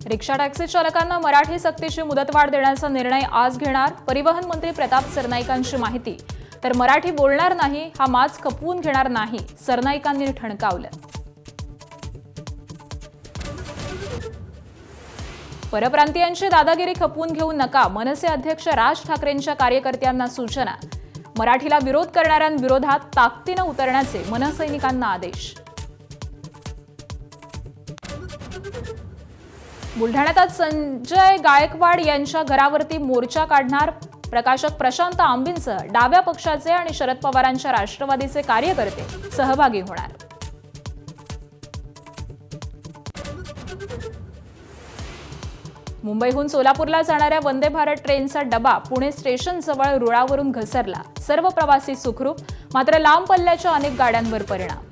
Rickshaw taxi चालकांना मराठी सक्तीची मुदतवाढ देण्याचा निर्णय आज घेणार परिवहन मंत्री प्रताप सरनाईकांची माहिती। तर मराठी बोलणार नाही हा माज खपवून घेणार नाही सरनाईकांनी ठणकावलं। परप्रांतीयांची दादागिरी खपवून घेऊ नका मनसे अध्यक्ष राज ठाकरेंच्या कार्यकर्त्यांना सूचना। मराठीला विरोध करणाऱ्यांविरोधात ताकदीने उतरण्याचे मनसैनिकांना आदेश। बुलढाण्यात आज संजय गायकवाड यांच्या घरावरती मोर्चा काढणार प्रकाशक प्रशांत आंबींसह डाव्या पक्षाचे आणि शरद पवारांच्या राष्ट्रवादीचे कार्यकर्ते सहभागी होणार। मुंबईहून सोलापूरला जाणाऱ्या वंदे भारत ट्रेनचा डबा पुणे स्टेशन जवळ रुळावरून घसरला। सर्व प्रवासी सुखरूप, मात्र लांब पल्ल्याच्या अनेक गाड्यांवर परिणाम।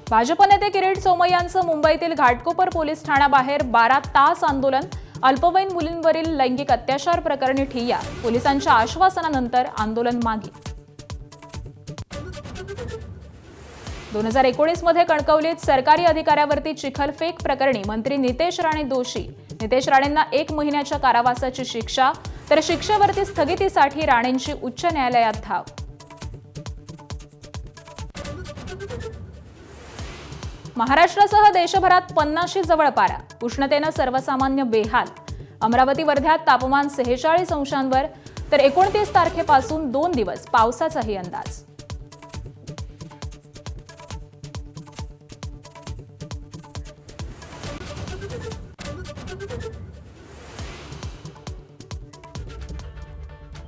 भाजप नेते किरीट सोमय्यांचं मुंबईतील घाटकोपर पोलीस ठाण्याबाहेर 12 तास आंदोलन। अल्पवयीन मुलींवरील लैंगिक अत्याचार प्रकरणी ठिय्या, पोलिसांच्या आश्वासनानंतर आंदोलन मागे। 2019 मध्ये कणकवलीत सरकारी अधिकाऱ्यावरती चिखलफेक प्रकरणी मंत्री नितेश राणे दोषी। नितेश राणेंना 1 महिन्याच्या कारावासाची शिक्षा, तर शिक्षेवरती स्थगितीसाठी राणेंची उच्च न्यायालयात धाव। महाराष्ट्रासह देशभरात 50 जवळ पारा, उष्णतेनं सर्वसामान्य बेहाल। अमरावती वर्ध्यात तापमान 46 अंशांवर, तर 29 तारखेपासून 2 दिवस पावसाचाही अंदाज।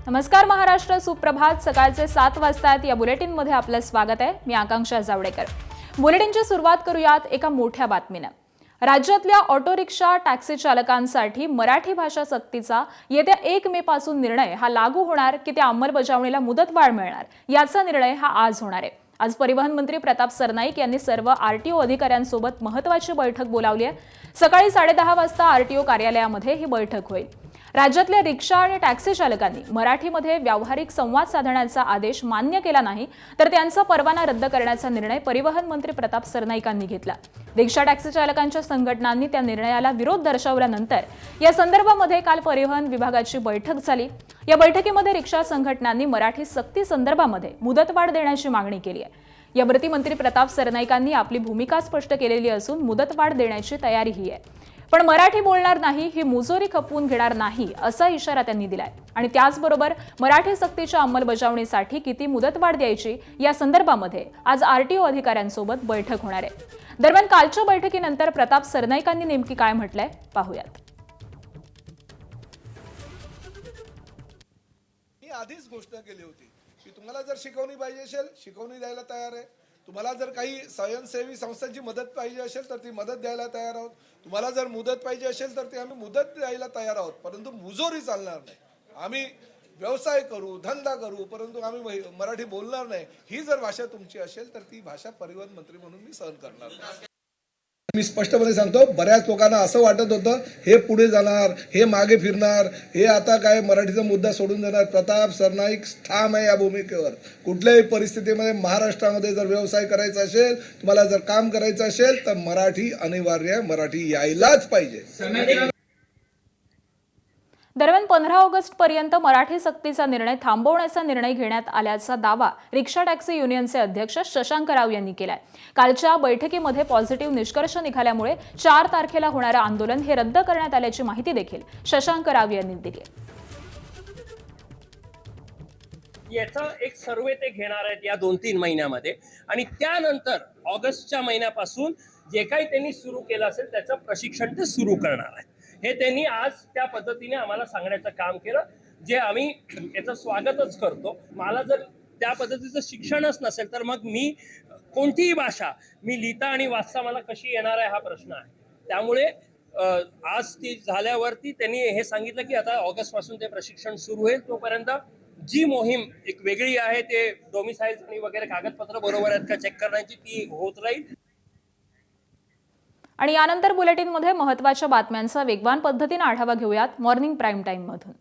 नमस्कार महाराष्ट्र, सुप्रभात। सकाळचे 7 वाजतात। या बुलेटिनमध्ये आपलं स्वागत आहे। मी आकांक्षा जावडेकर। बुलेटिनची सुरुवात करूयात एका मोठ्या बातमीने। राज्यातल्या ऑटो रिक्षा टॅक्सी चालकांसाठी मराठी भाषा सक्तीचा येत्या 1 मे पासून निर्णय हा लागू होणार की त्या अंमलबजावणीला मुदतवाढ मिळणार याचा निर्णय हा आज होणार आहे। आज परिवहन मंत्री प्रताप सरनाईक यांनी सर्व आरटीओ अधिकाऱ्यांसोबत महत्त्वाची बैठक बोलावली आहे। सकाळी 10:30 वाजता आरटीओ कार्यालयामध्ये ही बैठक होईल। राज्यातल्या रिक्षा आणि टॅक्सी चालकांनी मराठीमध्ये व्यावहारिक संवाद साधण्याचा आदेश मान्य केला नाही तर त्यांचा परवाना रद्द करण्याचा निर्णय परिवहन मंत्री प्रताप सरनाईकांनी घेतला। रिक्षा टॅक्सी चालकांच्या संघटनांनी त्या निर्णयाला विरोध दर्शवल्यानंतर या संदर्भामध्ये काल परिवहन विभागाची बैठक झाली। या बैठकीमध्ये रिक्षा संघटनांनी मराठी सक्ती संदर्भामध्ये मुदतवाढ देण्याची मागणी केली आहे। यावरती मंत्री प्रताप सरनाईकांनी आपली भूमिका स्पष्ट केलेली असून मुदतवाढ देण्याची तयारीही आहे, पण मराठी बोलणार नाही ही मुजोरी खपवून घेणार नाही असा इशारा त्यांनी दिलाय। आणि त्याचबरोबर मराठी सक्तीच्या अंमलबजावणीसाठी किती मुदतवाढ द्यायची या संदर्भामध्ये आज आरटीओ अधिकाऱ्यांसोबत बैठक होणार आहे। दरम्यान कालच्या बैठकीनंतर प्रताप सरनाईकांनी नेमकी काय म्हटलंय पाहूयात। मी आधीच घोषणा केली होती की तुम्हाला जर शिकवणी पाहिजे असेल शिकवणी द्यायला तयार आहे। तुम्हाला जर काही स्वयंसेवी संस्थांची मदत पाहिजे असेल तर ती मदत द्यायला तयार आहोत। तुम्हाला जर मुदत पाहिजे असेल तर ती आम्ही मुदत द्यायला तयार आहोत, परंतु मुजोरी चालणार नाही। आम्ही व्यवसाय करू, धंदा करू, परंतु आम्ही मराठी बोलणार नाही। ही जर भाषा तुमची असेल तर ती भाषा परिवहन मंत्री म्हणून मी सहन करणार नाही। मी स्पष्टपणे सांगतो, बऱ्याच लोकांना असं वाटत होतं हे पुढे जाणार, हे मागे फिरणार, हे आता काय मराठीचा मुद्दा सोडून देणार। प्रताप सरनाईक ठाम आहे या भूमिकेवर। कुठल्याही परिस्थितीमध्ये महाराष्ट्रामध्ये जर व्यवसाय करायचा असेल, तुम्हाला जर काम करायचं असेल तर मराठी अनिवार्य आहे, मराठी यायलाच पाहिजे। दरम्यान 15 ऑगस्ट पर्यंत मराठी सक्तीचा निर्णय थांबवण्याचा निर्णय घेण्यात आल्याचा दावा रिक्षा टॅक्सी युनियनचे अध्यक्ष शशांक राव यांनी केलाय। कालच्या बैठकीमध्ये पॉझिटिव्ह निष्कर्ष निघाल्यामुळे 4 तारखेला होणारे आंदोलन हे रद्द करण्यात आल्याची माहिती देखील शशांक राव यांनी दिली। याचा एक सर्वे ते घेणार आहेत या 2-3 महिन्यामध्ये, आणि त्यानंतर ऑगस्टच्या महिन्यापासून जे काही त्यांनी सुरू केलं असेल त्याचं प्रशिक्षण ते सुरू करणार आहेत। हे त्यांनी आज त्या पद्धतीने आम्हाला सांगण्याचं काम केलं, जे आम्ही याचं स्वागतच करतो। मला जर त्या पद्धतीचं शिक्षणच नसेल तर मग मी कोणतीही भाषा मी लिहिता आणि वाचता मला कशी येणार आहे हा प्रश्न आहे। त्यामुळे आज ती झाल्यावरती त्यांनी हे सांगितलं की आता ऑगस्ट पासून ते प्रशिक्षण सुरू होईल। तोपर्यंत जी मोहीम एक वेगळी आहे ते डोमिसाइल्स आणि वगैरे कागदपत्र बरोबर आहेत का चेक करण्याची ती होत राहील। आणि यानंतर बुलेटिनमध्ये महत्त्वाच्या बातम्यांचा वेगवान पद्धतीने आढावा घेऊयात मॉर्निंग प्राईम टाइम मधून।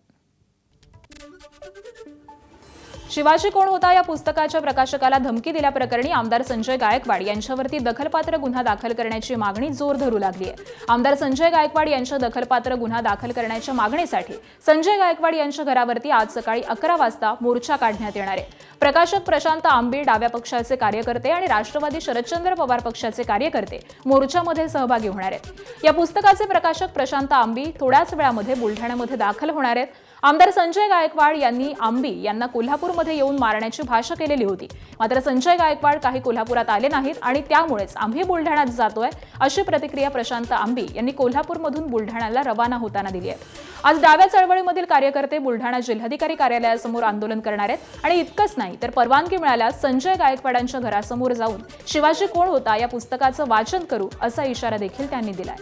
शिवाजी कोण होता या पुस्तकाच्या प्रकाशकाला धमकी दिल्याप्रकरणी आमदार संजय गायकवाड यांच्यावरती दखलपात्र गुन्हा दाखल करण्याची मागणी जोर धरू लागली आहे. आमदार संजय गायकवाड यांच्या दखलपात्र गुन्हा दाखल करण्याच्या मागणीसाठी संजय गायकवाड यांच्या घरावरती आज सकाळी 11 वाजता मोर्चा काढण्यात येणार आहे. प्रकाशक प्रशांत आंबी डाव्या पक्षाचे कार्यकर्ते आणि राष्ट्रवादी शरदचंद्र पवार पक्षाचे कार्यकर्ते मोर्चामध्ये सहभागी होणार आहेत. या पुस्तकाचे प्रकाशक प्रशांत आंबी थोड्याच वेळामध्ये बुलढाण्यामध्ये दाखल होणार आहेत. आमदार संजय गायकवाड यांनी आंबी यांना कोल्हापूरमध्ये येऊन मारण्याची भाषा केलेली होती. मात्र संजय गायकवाड काही कोल्हापुरात आले नाहीत आणि त्यामुळेच आम्ही बुलढाण्यात जातोय अशी प्रतिक्रिया प्रशांत आंबी यांनी कोल्हापूरमधून बुलढाण्याला रवाना होताना दिली आहे. आज डाव्या चळवळीमधील कार्यकर्ते बुलढाणा जिल्हाधिकारी कार्यालयासमोर आंदोलन करणार आहेत आणि इतकंच नाही तर परवानगी मिळाल्यास संजय गायकवाडांच्या घरासमोर जाऊन शिवाजी कोण होता या पुस्तकाचं वाचन करू असा इशारा देखील त्यांनी दिलाय.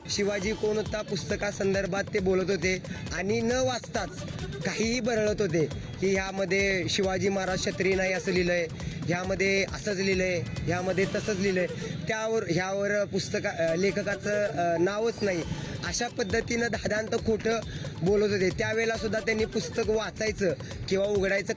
शिवाजी कोण होता पुस्तकासंदर्भात ते बोलत होते आणि न वाचताच काहीही बरळत होते की ह्यामध्ये शिवाजी महाराज क्षत्रिय नाही असं लिहिलंय, ह्यामध्ये असंच लिहिलंय, ह्यामध्ये तसंच लिहिलंय, ह्यावर लेखकाचं नावच नाही, अशा पद्धतीनं धादांत खोटं बोलत होते. त्यावेळेला सुद्धा त्यांनी पुस्तक वाचायचं किंवा उघडायचं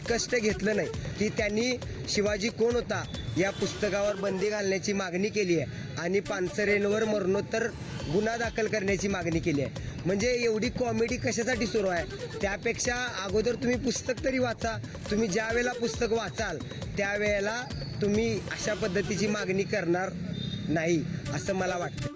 कष्ट घेतलं नाही की त्यांनी शिवाजी कोण होता या पुस्तकावर बंदी घालण्याची मागणी केली आहे आणि पानसरेंवर मरणोत्तर गुन्हा दाखल करण्याची मागणी केली आहे. म्हणजे एवढी कॉमेडी कशासाठी सुरू आहे? त्यापेक्षा अगोदर तुम्ही पुस्तक तरी वाचा. तुम्ही ज्या वेळेला पुस्तक वाचाल त्यावेळेला तुम्ही अशा पद्धतीची मागणी करणार नाही असं मला वाटतं.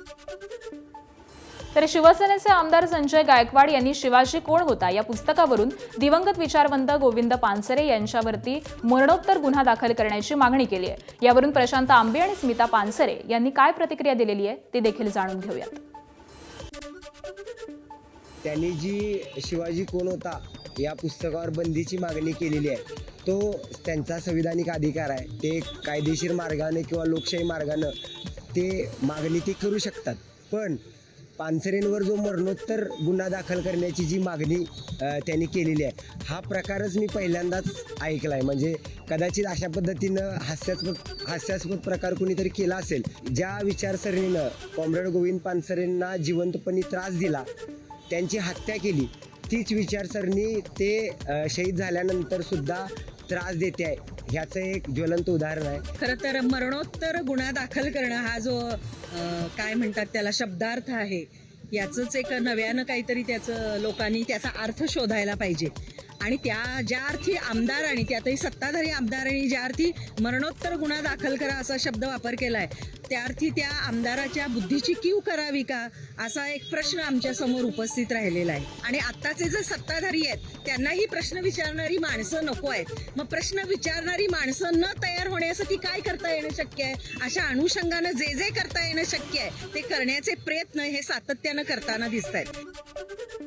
तर शिवसेनेचे आमदार संजय गायकवाड यांनी शिवाजी कोण होता या पुस्तकावरून दिवंगत विचारवंत गोविंद पानसरे यांच्यावरती मरणोत्तर गुन्हा दाखल करण्याची मागणी केली आहे. यावरून प्रशांत आंबे आणि स्मिता पानसरे यांनी काय प्रतिक्रिया दिलेली आहे ते देखील जाणून घेऊयात. त्यांनी जी शिवाजी कोण होता या पुस्तकावर बंदीची मागणी केलेली आहे तो त्यांचा संविधानिक अधिकार आहे. ते कायदेशीर मार्गाने किंवा लोकशाही मार्गाने ते मागणी ते करू शकतात. पण पानसरेंवर जो मरणोत्तर गुन्हा दाखल करण्याची जी मागणी त्यांनी केलेली आहे हा प्रकारच मी पहिल्यांदाच ऐकला आहे. म्हणजे कदाचित अशा पद्धतीनं हास्यास्पद प्रकार कुणीतरी केला असेल. ज्या विचारसरणीनं कॉम्रेड गोविंद पानसरेंना जिवंतपणी त्रास दिला, त्यांची हत्या केली, तीच विचारसरणी ते शहीद झाल्यानंतर सुद्धा त्रास देते आहे. ह्याचं एक ज्वलंत उदाहरण आहे. खरं तर मरणोत्तर गुन्हा दाखल करणं हा जो काय म्हणतात त्याला शब्दार्थ आहे, याचंच एक नव्यानं काहीतरी त्याचं लोकांनी त्याचा अर्थ शोधायला पाहिजे. आणि ज्या अर्थी आमदार आणि त्यातही सत्ताधारी आमदारांनी ज्या अर्थी मरणोत्तर गुन्हा दाखल करा असा शब्द वापर केला आहे त्या अर्थी त्या आमदाराच्या बुद्धीची कीव करावी का असा एक प्रश्न आमच्या समोर उपस्थित राहिलेला आहे. आणि आत्ताचे जे सत्ताधारी आहेत त्यांनाही प्रश्न विचारणारी माणसं नको आहेत. मग प्रश्न विचारणारी माणसं न तयार होण्यासाठी काय करता येणं शक्य आहे? अशा अनुषंगानं जे करता येणं शक्य आहे ते करण्याचे प्रयत्न हे सातत्यानं करताना दिसत आहेत.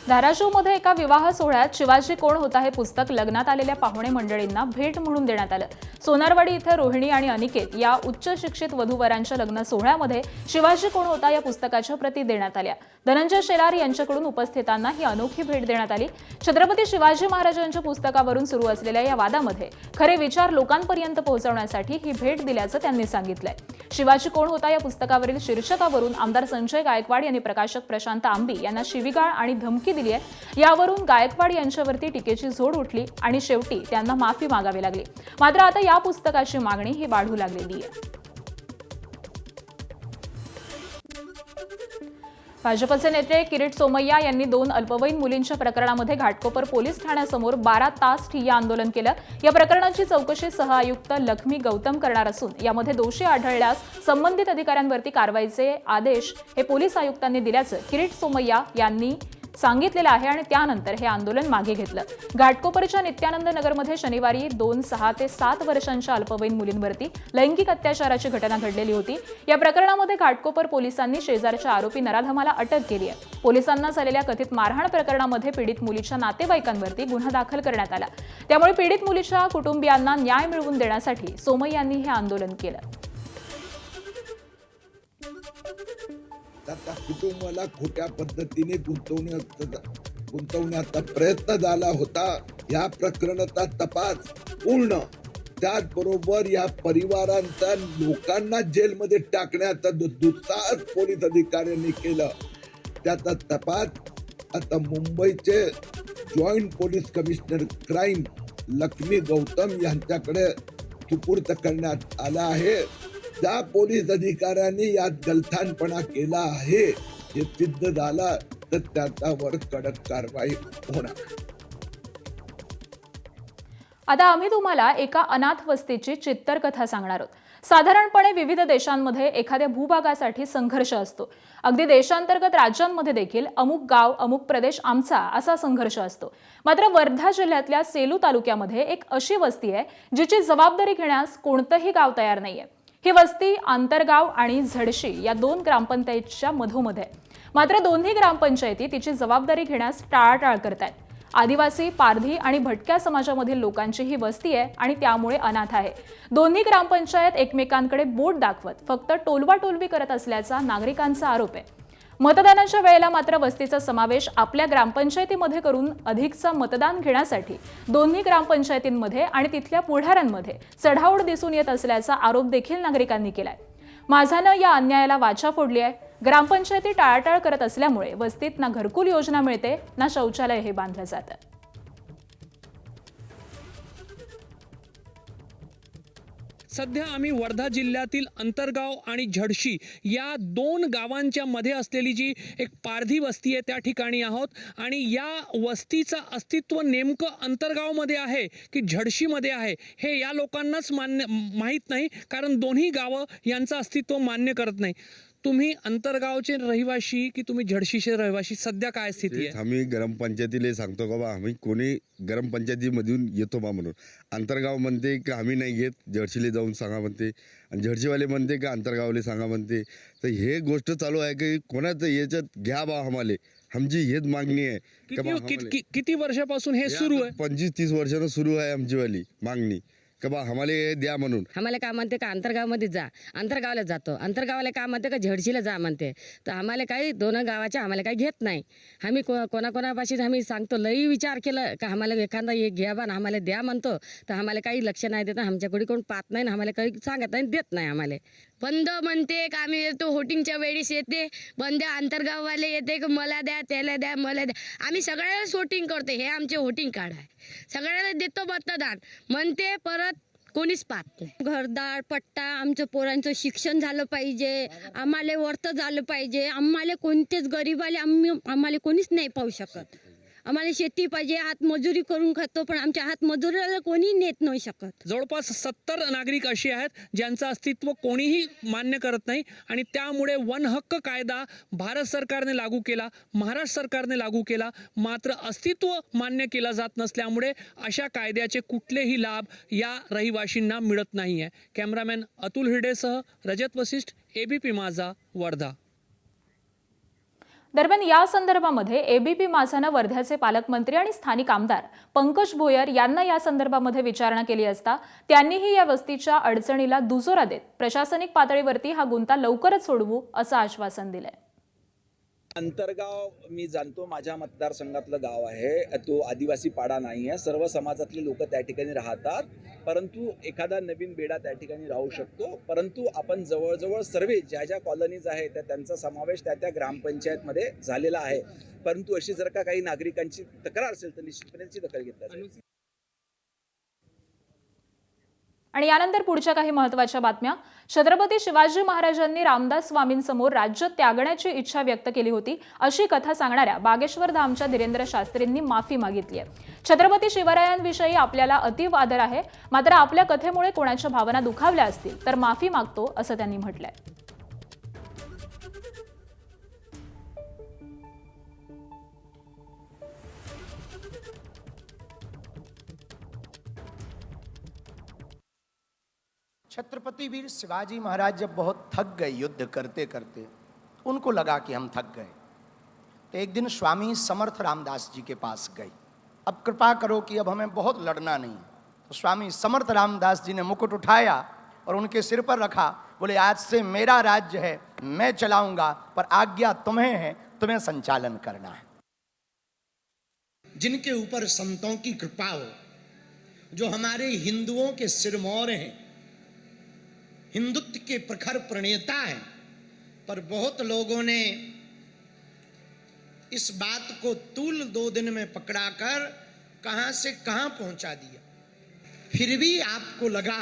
धाराशिवमध्ये एका विवाह सोहळ्यात शिवाजी कोण होता हे पुस्तक लग्नात आलेल्या पाहुणे मंडळींना भेट म्हणून देण्यात आलं. सोनारवाडी इथे रोहिणी आणि अनिकेत या उच्च शिक्षित वधूवरांच्या लग्न सोहळ्यामध्ये शिवाजी कोण होता या पुस्तकाच्या प्रती देण्यात आल्या. धनंजय शेलार यांच्याकडून उपस्थितांना ही अनोखी भेट देण्यात आली. छत्रपती शिवाजी महाराजांच्या पुस्तकावरून सुरू असलेल्या या वादामध्ये खरे विचार लोकांपर्यंत पोहोचवण्यासाठी ही भेट दिल्याचं त्यांनी सांगितलंय. शिवाजी कोण होता या पुस्तकावरील शीर्षकावरून आमदार संजय गायकवाड यांनी प्रकाशक प्रशांत आंबी यांना शिवीगाळ आणि धमकी दिली आहे. यावरून गायकवाड यांच्यावरती टीकेची झोड उठली आणि शेवटी त्यांना माफी मागावी लागली. मात्र आता या पुस्तकाची मागणी ही वाढू लागलेली आहे. भाजपचे नेते किरीट सोमय्या यांनी 2 अल्पवयीन मुलींच्या प्रकरणामध्ये घाटकोपर पोलीस ठाण्यासमोर 12 तास ठिय्या आंदोलन केलं. या प्रकरणाची चौकशी सह आयुक्त लक्ष्मी गौतम करणार असून यामध्ये दोषी आढळल्यास संबंधित अधिकाऱ्यांवरती कारवाईचे आदेश हे पोलीस आयुक्तांनी दिल्याचं किरीट सोमय्या यांनी सांगितलेलं आहे आणि त्यानंतर हे आंदोलन मागे घेतलं. घाटकोपरच्या नित्यानंद नगरमध्ये शनिवारी 2 6 ते 7 वर्षांच्या अल्पवयीन मुलींवरती लैंगिक अत्याचाराची घटना घडलेली होती. या प्रकरणामध्ये घाटकोपर पोलिसांनी शेजारच्या आरोपी नराधमाला अटक केली आहे. पोलिसांना झालेल्या कथित मारहाण प्रकरणामध्ये पीडित मुलीच्या नातेवाईकांवरती गुन्हा दाखल करण्यात आला. त्यामुळे पीडित मुलीच्या कुटुंबियांना न्याय मिळवून देण्यासाठी सोमय्यांनी हे आंदोलन केलं. आता कुटुंबाला खोट्या पद्धतीने गुंतवण्याचा प्रयत्न झाला होता. या प्रकरणाचा तपास पूर्ण, त्याचबरोबर या परिवारांचा लोकांना जेलमध्ये टाकण्याचा दुस्साहस पोलीस अधिकाऱ्यांनी केलं. त्याचा तपास आता मुंबईचे joint police commissioner crime Lakshmi Gautam यांच्याकडे सुपूर्द करण्यात आला आहे. ज्या पोलीस अधिकाऱ्यांनी यात गलथानपणा केला आहे हे सिद्ध झाला तर त्याच्यावर कडक कारवाई होणार. आता आम्ही तुम्हाला एका अनाथ वस्तीची चित्तरकथा सांगणार आहोत. साधारणपणे विविध देशांमध्ये एखाद्या भूभागासाठी संघर्ष असतो. अगदी देशांतर्गत राज्यांमध्ये देखील अमुक गाव अमुक प्रदेश आमचा असा संघर्ष असतो. मात्र वर्धा जिल्ह्यातल्या सेलू तालुक्यामध्ये एक अशी वस्ती आहे जिची जबाबदारी घेण्यास कोणतंही गाव तयार नाहीये. ही वस्ती आंतरगाव आणि झडशी या 2 ग्रामपंचायतीच्या मधोमध आहे. मात्र दोन्ही ग्रामपंचायती तिची जबाबदारी घेण्यास टाळाटाळ करतायत. आदिवासी, पारधी आणि भटक्या समाजामधील लोकांची ही वस्ती आहे आणि त्यामुळे अनाथ आहे. दोन्ही ग्रामपंचायत एकमेकांकडे बोट दाखवत फक्त टोलवाटोलवी करत असल्याचा नागरिकांचा आरोप आहे. मतदानाच्या वेळेला मात्र वस्तीचा समावेश आपल्या ग्रामपंचायतीमध्ये करून अधिकचं मतदान घेण्यासाठी दोन्ही ग्रामपंचायतींमध्ये आणि तिथल्या पुढाऱ्यांमध्ये चढाओढ दिसून येत असल्याचा आरोप देखील नागरिकांनी केलाय. माझानं या अन्यायाला वाचा फोडली आहे. ग्रामपंचायती टाळाटाळ करत असल्यामुळे वस्तीत ना घरकुल योजना मिळते ना शौचालय हे बांधलं जातं. सध्या आम्ही वर्धा जिल्ह्यातील अंतरगाव आणि झडशी या 2 गावांच्या मध्ये असलेली जी एक पारधी वस्ती आहे त्या ठिकाणी आहोत. आणि या वस्तीचं अस्तित्व नेमकं अंतरगावमध्ये आहे की झडशीमध्ये आहे हे या लोकांनाच माहीत नाही, कारण दोन्ही गावं यांचं अस्तित्व मान्य करत नाही. तुम्ही अंतरगावचे रहिवाशी की तुम्ही झडशीचे रहिवाशी, सध्या काय स्थिती आहे? आम्ही ग्रामपंचायतीला सांगतो का बा आम्ही कोणी ग्रामपंचायतीमधून येतो बा म्हणून. अंतरगाव म्हणते की आम्ही नाही घेत, झडशीला जाऊन सांगा म्हणते, आणि झडशीवाले म्हणते की अंतरगावले सांगा म्हणते. तर हे गोष्ट चालू आहे की कोणाचं याच्यात घ्या बा आम्हाला, आमची हेच मागणी आहे. किती वर्षापासून हे सुरू आहे? 25-30 वर्षानं सुरू आहे आमचीवाली मागणी का बा आम्हाला द्या म्हणून. आम्हाला काय म्हणते का अंतरगावमध्ये जा, अंतरगावला जातो. अंतरगावाला काय म्हणते का झडशीला जा म्हणते. तर आम्हाला काही 2 गावाच्या आम्हाला काही घेत नाही. आम्ही कोणाकोणापाशी आम्ही सांगतो, लई विचार केलं का आम्हाला एखादा एक घ्या बा आम्हाला द्या म्हणतो, तर आम्हाला काही लक्ष नाही देत. आमच्याकडे कोण पाहत नाही, आम्हाला काही सांगत नाही, देत नाही. आम्हाला बंद म्हणते का आम्ही येतो होटिंगच्या वेळेस येते बंद, अंतरगाववाले येते की मला द्या त्याला द्या मला द्या. आम्ही सगळ्याला वोटिंग करते, हे आमचे वोटिंग कार्ड आहे, सगळ्याला देतो मतदान म्हणते, परत कोणीच पाहत नाही. घरदार पट्टा, आमच्या पोरांचं शिक्षण झालं पाहिजे, आम्हाला वर्त झालं पाहिजे. आम्हाला कोणतेच गरीबाले आम्हाला कोणीच नाही पाहू शकत. आम्हाला शेती पाहिजे, हातमजुरी करून खातो, पण आमच्या हातमजुरीला कोणी नेत नाही शकत. जवळपास 70 नागरिक असे आहेत ज्यांचं अस्तित्व कोणीही मान्य करत नाही. आणि त्यामुळे वन हक्क कायदा भारत सरकारने लागू केला, महाराष्ट्र सरकारने लागू केला, मात्र अस्तित्व मान्य केला जात नसल्यामुळे अशा कायद्याचे कुठलेही लाभ या रहिवाशींना मिळत नाही आहे. कॅमेरामॅन अतुल हिरडेसह रजत वशिष्ठ, ABP माझा, वर्धा. दरम्यान या संदर्भामध्ये ABP माझानं वर्ध्याचे पालकमंत्री आणि स्थानिक आमदार पंकज भोयर यांना या संदर्भामध्ये विचारणा केली असता त्यांनीही या वस्तीच्या अडचणीला दुजोरा देत प्रशासनिक पातळीवरती हा गुंता लवकरच सोडवू असं आश्वासन दिलंय. अंतरगाव मी जाणतो, माझ्या मतदारसंघातलं गाव आहे. तो आदिवासी पाडा नाही आहे, सर्व समाजातले लोक त्या ठिकाणी राहतात. परंतु एखादा नवीन बेडा त्या ठिकाणी राहू शकतो. परंतु आपण जवळजवळ सर्व ज्या ज्या कॉलनीज आहेत त्यांचा समावेश त्या ग्रामपंचायतमध्ये झालेला आहे. परंतु अशी जर का काही नागरिकांची तक्रार असेल तर निश्चितपणे त्याची दखल घेतली जाईल. आणि यानंतर पुढच्या काही महत्त्वाच्या बातम्या. छत्रपती शिवाजी महाराजांनी रामदास स्वामींसमोर राज्य त्यागण्याची इच्छा व्यक्त केली होती अशी कथा सांगणाऱ्या बागेश्वर धामच्या धीरेंद्र शास्त्रींनी माफी मागितली आहे. छत्रपती शिवरायांविषयी आपल्याला अतीव आदर आहे, मात्र आपल्या कथेमुळे कोणाच्या भावना दुखावल्या असतील तर माफी मागतो असं त्यांनी म्हटलंय. छत्रपति वीर शिवाजी महाराज जब बहुत थक गए युद्ध करते करते, उनको लगा कि हम थक गए, तो एक दिन स्वामी समर्थ रामदास जी के पास गए. अब कृपा करो कि अब हमें बहुत लड़ना नहीं. तो स्वामी समर्थ रामदास जी ने मुकुट उठाया और उनके सिर पर रखा. बोले आज से मेरा राज्य है, मैं चलाऊंगा, पर आज्ञा तुम्हें है, तुम्हें संचालन करना है. जिनके ऊपर संतों की कृपा हो, जो हमारे हिंदुओं के सिरमौर हैं, हिंदुत्व के प्रखर प्रणेता हैं, पर बहुत लोगों ने इस बात को तूल 2 दिन में पकड़ाकर कहां से कहां पहुंचा दिया। फिर भी आपको लगा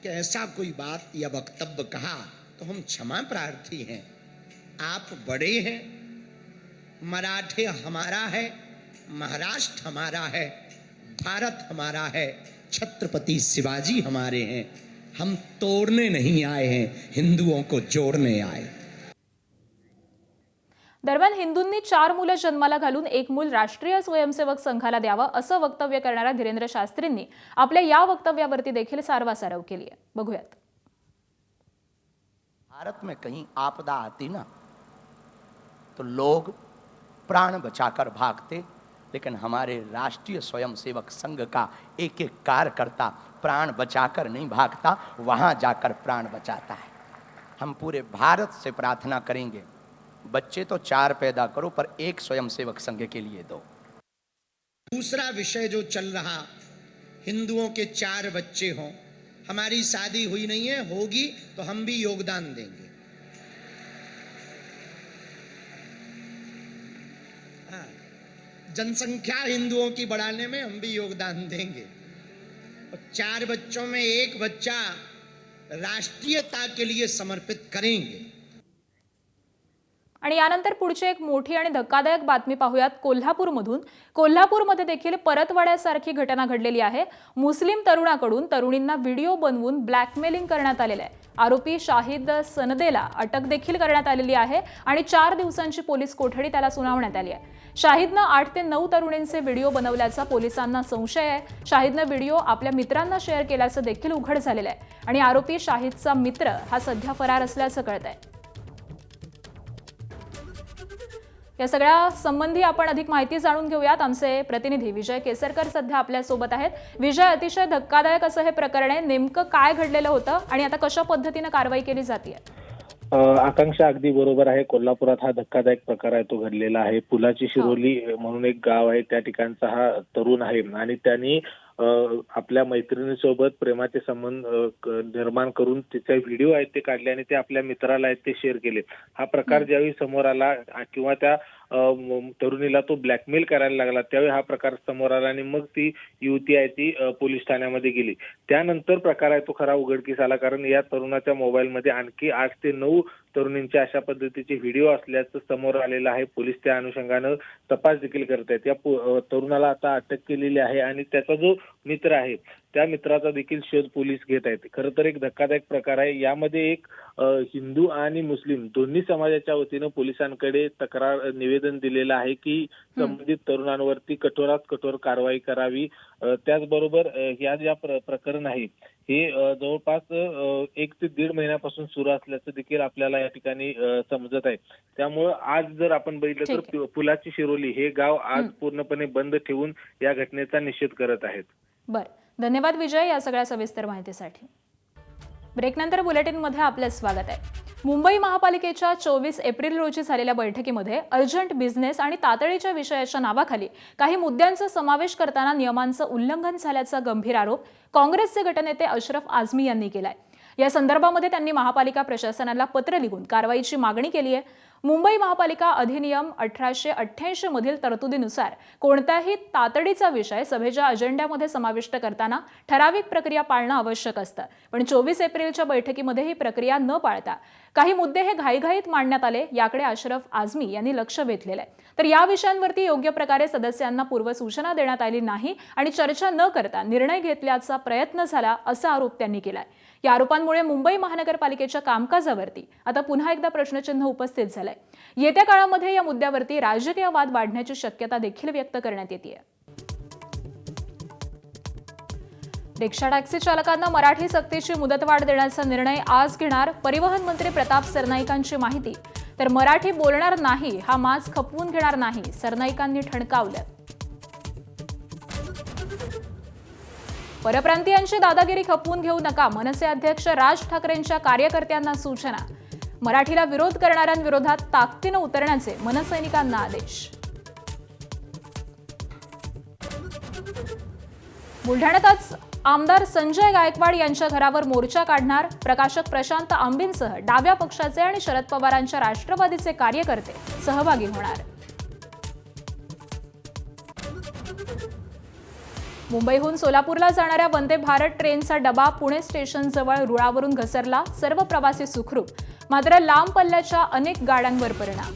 कि ऐसा कोई बात या वक्तव्य कहा तो हम क्षमा प्रार्थी हैं। आप बड़े हैं, मराठे हमारा है, महाराष्ट्र हमारा है, भारत हमारा है, छत्रपति शिवाजी हमारे हैं। हम तोड़ने नहीं आए हैं, हिंदुओं को जोड़ने आए। दरम्यान हिंदूंनी 4 मुलं जन्माला घालून 1 मूल राष्ट्रीय स्वयंसेवक संघाला द्यावं असं वक्तव्य करणाऱ्या धीरेंद्र शास्त्रींनी आपल्या या वक्तव्यावरती देखील सारवासारव केली आहे। बघूयात। भारत में कहीं आपदा आती ना तो लोग प्राण बचाकर भागते, लेकिन हमारे राष्ट्रीय स्वयंसेवक संघ का एक एक कार्यकर्ता प्राण बचाकर नहीं भागता, वहां जाकर प्राण बचाता है। हम पूरे भारत से प्रार्थना करेंगे, बच्चे तो 4 पैदा करो पर एक स्वयंसेवक संघ के लिए दो। दूसरा विषय जो चल रहा, हिंदुओं के 4 बच्चे हों, हमारी शादी हुई नहीं है, होगी तो हम भी योगदान देंगे। हाँ, जनसंख्या हिंदुओं की बढ़ाने में हम भी योगदान देंगे। और 4 बच्चों में 1 बच्चा राष्ट्रीयता के लिए समर्पित करेंगे। आणि यानंतर पुढची एक मोठी आणि धक्कादायक बातमी पाहूयात कोल्हापूरमधून। कोल्हापूरमध्ये देखील परतवाड्यासारखी घटना घडलेली आहे। मुस्लिम तरुणाकडून तरुणींना व्हिडिओ बनवून ब्लॅकमेलिंग करण्यात आलेले आहे। आरोपी शाहिद सनदेला अटक देखील करण्यात आलेली आहे आणि 4 दिवसांची पोलीस कोठडी त्याला सुनावण्यात आली आहे। शाहिदनं 8 ते 9 तरुणींचे व्हिडिओ बनवल्याचा पोलिसांना संशय आहे। शाहिदनं व्हिडिओ आपल्या मित्रांना शेअर केल्याचं देखील उघड झालेलं आहे आणि आरोपी शाहिदचा मित्र हा सध्या फरार असल्याचं कळतंय। या सगळ्या संबंधी आपण अधिक माहिती जाणून घेऊयात। आमचे प्रतिनिधी विजय केसरकर सध्या आपल्या सोबत आहेत। विजय, अतिशय धक्कादायक असं हे प्रकरण आहे, नेमकं काय घडलेलं होतं आणि आता कशा पद्धतीने कारवाई केली जाते? आकांक्षा अगदी बरोबर आहे। कोल्हापुरात हा धक्कादायक प्रकार आहे तो घडलेला आहे। पुलाची शिरोली म्हणून एक गाव आहे, त्या ठिकाणचा हा तरुण आहे आणि त्यांनी आपल्या मैत्रिणीसोबत प्रेमाचे संबंध निर्माण करून तिचे व्हिडिओ आहेत ते काढले आणि ते आपल्या मित्राला आहेत ते शेअर केले। हा प्रकार ज्यावेळी समोर आला किंवा त्या तरुणीला तो ब्लॅकमेल करायला लागला त्यावेळी हा प्रकार समोर आला आणि मग ती युवती आहे ती पोलीस ठाण्यामध्ये गेली। त्यानंतर प्रकार आहे तो खरा उघडकीस आला, कारण या तरुणाच्या मोबाईलमध्ये आणखी 8 ते 9 तरुणींचे अशा पद्धतीचे व्हिडिओ असल्याचं समोर आलेलं आहे। पोलीस त्या अनुषंगानं तपास देखील करत आहेत। या तरुणाला आता अटक केलेली आहे आणि त्याचा जो मित्र आहे त्या मित्राचा देखील शोध पोलीस घेत आहेत। खरं तर एक धक्कादायक प्रकार आहे। यामध्ये एक हिंदू आणि मुस्लिम दोन्ही समाजाच्या वतीनं पोलिसांकडे तक्रार निवेदन दिलेलं आहे की संबंधित तरुणांवरती कठोरात कठोर कारवाई करावी। त्याचबरोबर या ज्या प्रकरण आहे हे जवळपास 1 ते 1.5 महिन्यापासून सुरू असल्याचं देखील आपल्याला या ठिकाणी समजत आहे। त्यामुळे आज जर आपण बघितलं तर पुलाची शिरोली हे गाव आज पूर्णपणे बंद ठेवून या घटनेचा निषेध करत आहेत। बरं, धन्यवाद विजय या सगळ्या सविस्तर माहितीसाठी। ब्रेकनंतर बुलेटिनमध्ये आपलं स्वागत आहे। मुंबई महापालिकेच्या 24 एप्रिल रोजी झालेल्या बैठकीमध्ये अर्जंट बिझनेस आणि तातडीच्या विषयाच्या नावाखाली काही मुद्द्यांचा समावेश करताना नियमांचं उल्लंघन झाल्याचा गंभीर आरोप काँग्रेसचे गटनेते अशरफ आझमी यांनी केलाय। या संदर्भामध्ये त्यांनी महापालिका प्रशासनाला पत्र लिहून कारवाईची मागणी केली आहे। मुंबई महापालिका अधिनियम 1888 मधील तरतुदीनुसार कोणताही तातडीचा विषय सभेच्या अजेंड्यामध्ये समाविष्ट करताना ठराविक प्रक्रिया पाळणं आवश्यक असतं, पण 24 एप्रिलच्या बैठकीमध्ये ही प्रक्रिया न पाळता काही मुद्दे हे घाईघाईत मांडण्यात आले, याकडे अशरफ आझमी यांनी लक्ष वेधलेलं आहे। तर या विषयांवरती योग्य प्रकारे सदस्यांना पूर्वसूचना देण्यात आली नाही आणि चर्चा न करता निर्णय घेतल्याचा प्रयत्न झाला असा आरोप त्यांनी केलाय। या आरोपांमुळे मुंबई महानगरपालिकेच्या कामकाजावरती आता पुन्हा एकदा प्रश्नचिन्ह उपस्थित झालंय। येत्या काळामध्ये या मुद्द्यावरती राजकीय वाद वाढण्याची शक्यता देखील व्यक्त करण्यात येते। रिक्षा टॅक्सी चालकांना मराठी सक्तीची मुदतवाढ देण्याचा निर्णय आज घेणार परिवहन मंत्री प्रताप सरनाईकांची माहिती। तर मराठी बोलणार नाही हा माज खपवून घेणार नाही, सरनाईकांनी ठणकावलं। परप्रांतीयांची दादागिरी खपवून घेऊ नका, मनसे अध्यक्ष राज ठाकरेंच्या कार्यकर्त्यांना सूचना। मराठीला विरोध करणाऱ्यांविरोधात ताकदीने उतरण्याचे मनसैनिकांना आदेश। बुलढाण्यात आज आमदार संजय गायकवाड यांच्या घरावर मोर्चा काढणार प्रकाशक प्रशांत आंबींसह डाव्या पक्षाचे आणि शरद पवारांच्या राष्ट्रवादीचे कार्यकर्ते सहभागी होणार। मुंबईहून सोलापूरला जाणाऱ्या वंदे भारत ट्रेनचा डबा पुणे स्टेशनजवळ रुळावरून घसरला. सर्व प्रवासी सुखरूप, मात्र लांब पल्ल्याच्या अनेक गाड्यांवर परिणाम.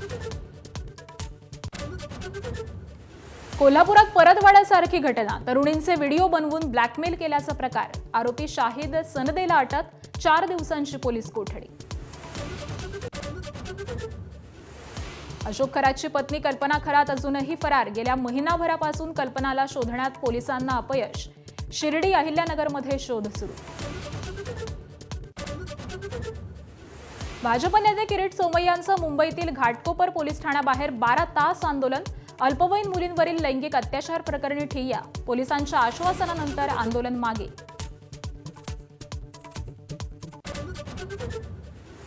कोल्हापुरात परतवाड्यासारखी घटना. तरुणींचे व्हिडिओ बनवून ब्लॅकमेल केल्याचा प्रकार. आरोपी शाहिद सनदेला अटक. 4 दिवसांची पोलीस कोठडी. अशोक खरातची पत्नी कल्पना खरात अजूनही फरार. गेल्या महिनाभरापासून कल्पनाला शोधण्यात पोलिसांना अपयश. शिर्डी अहिल्यानगरमध्ये शोध सुरू. भाजप नेते किरीट सोमय्यांचं मुंबईतील घाटकोपर पोलीस ठाण्याबाहेर 12 तास आंदोलन. अल्पवयीन मुलींवरील लैंगिक अत्याचार प्रकरणी ठिय्या. पोलिसांच्या आश्वासनानंतर आंदोलन मागे.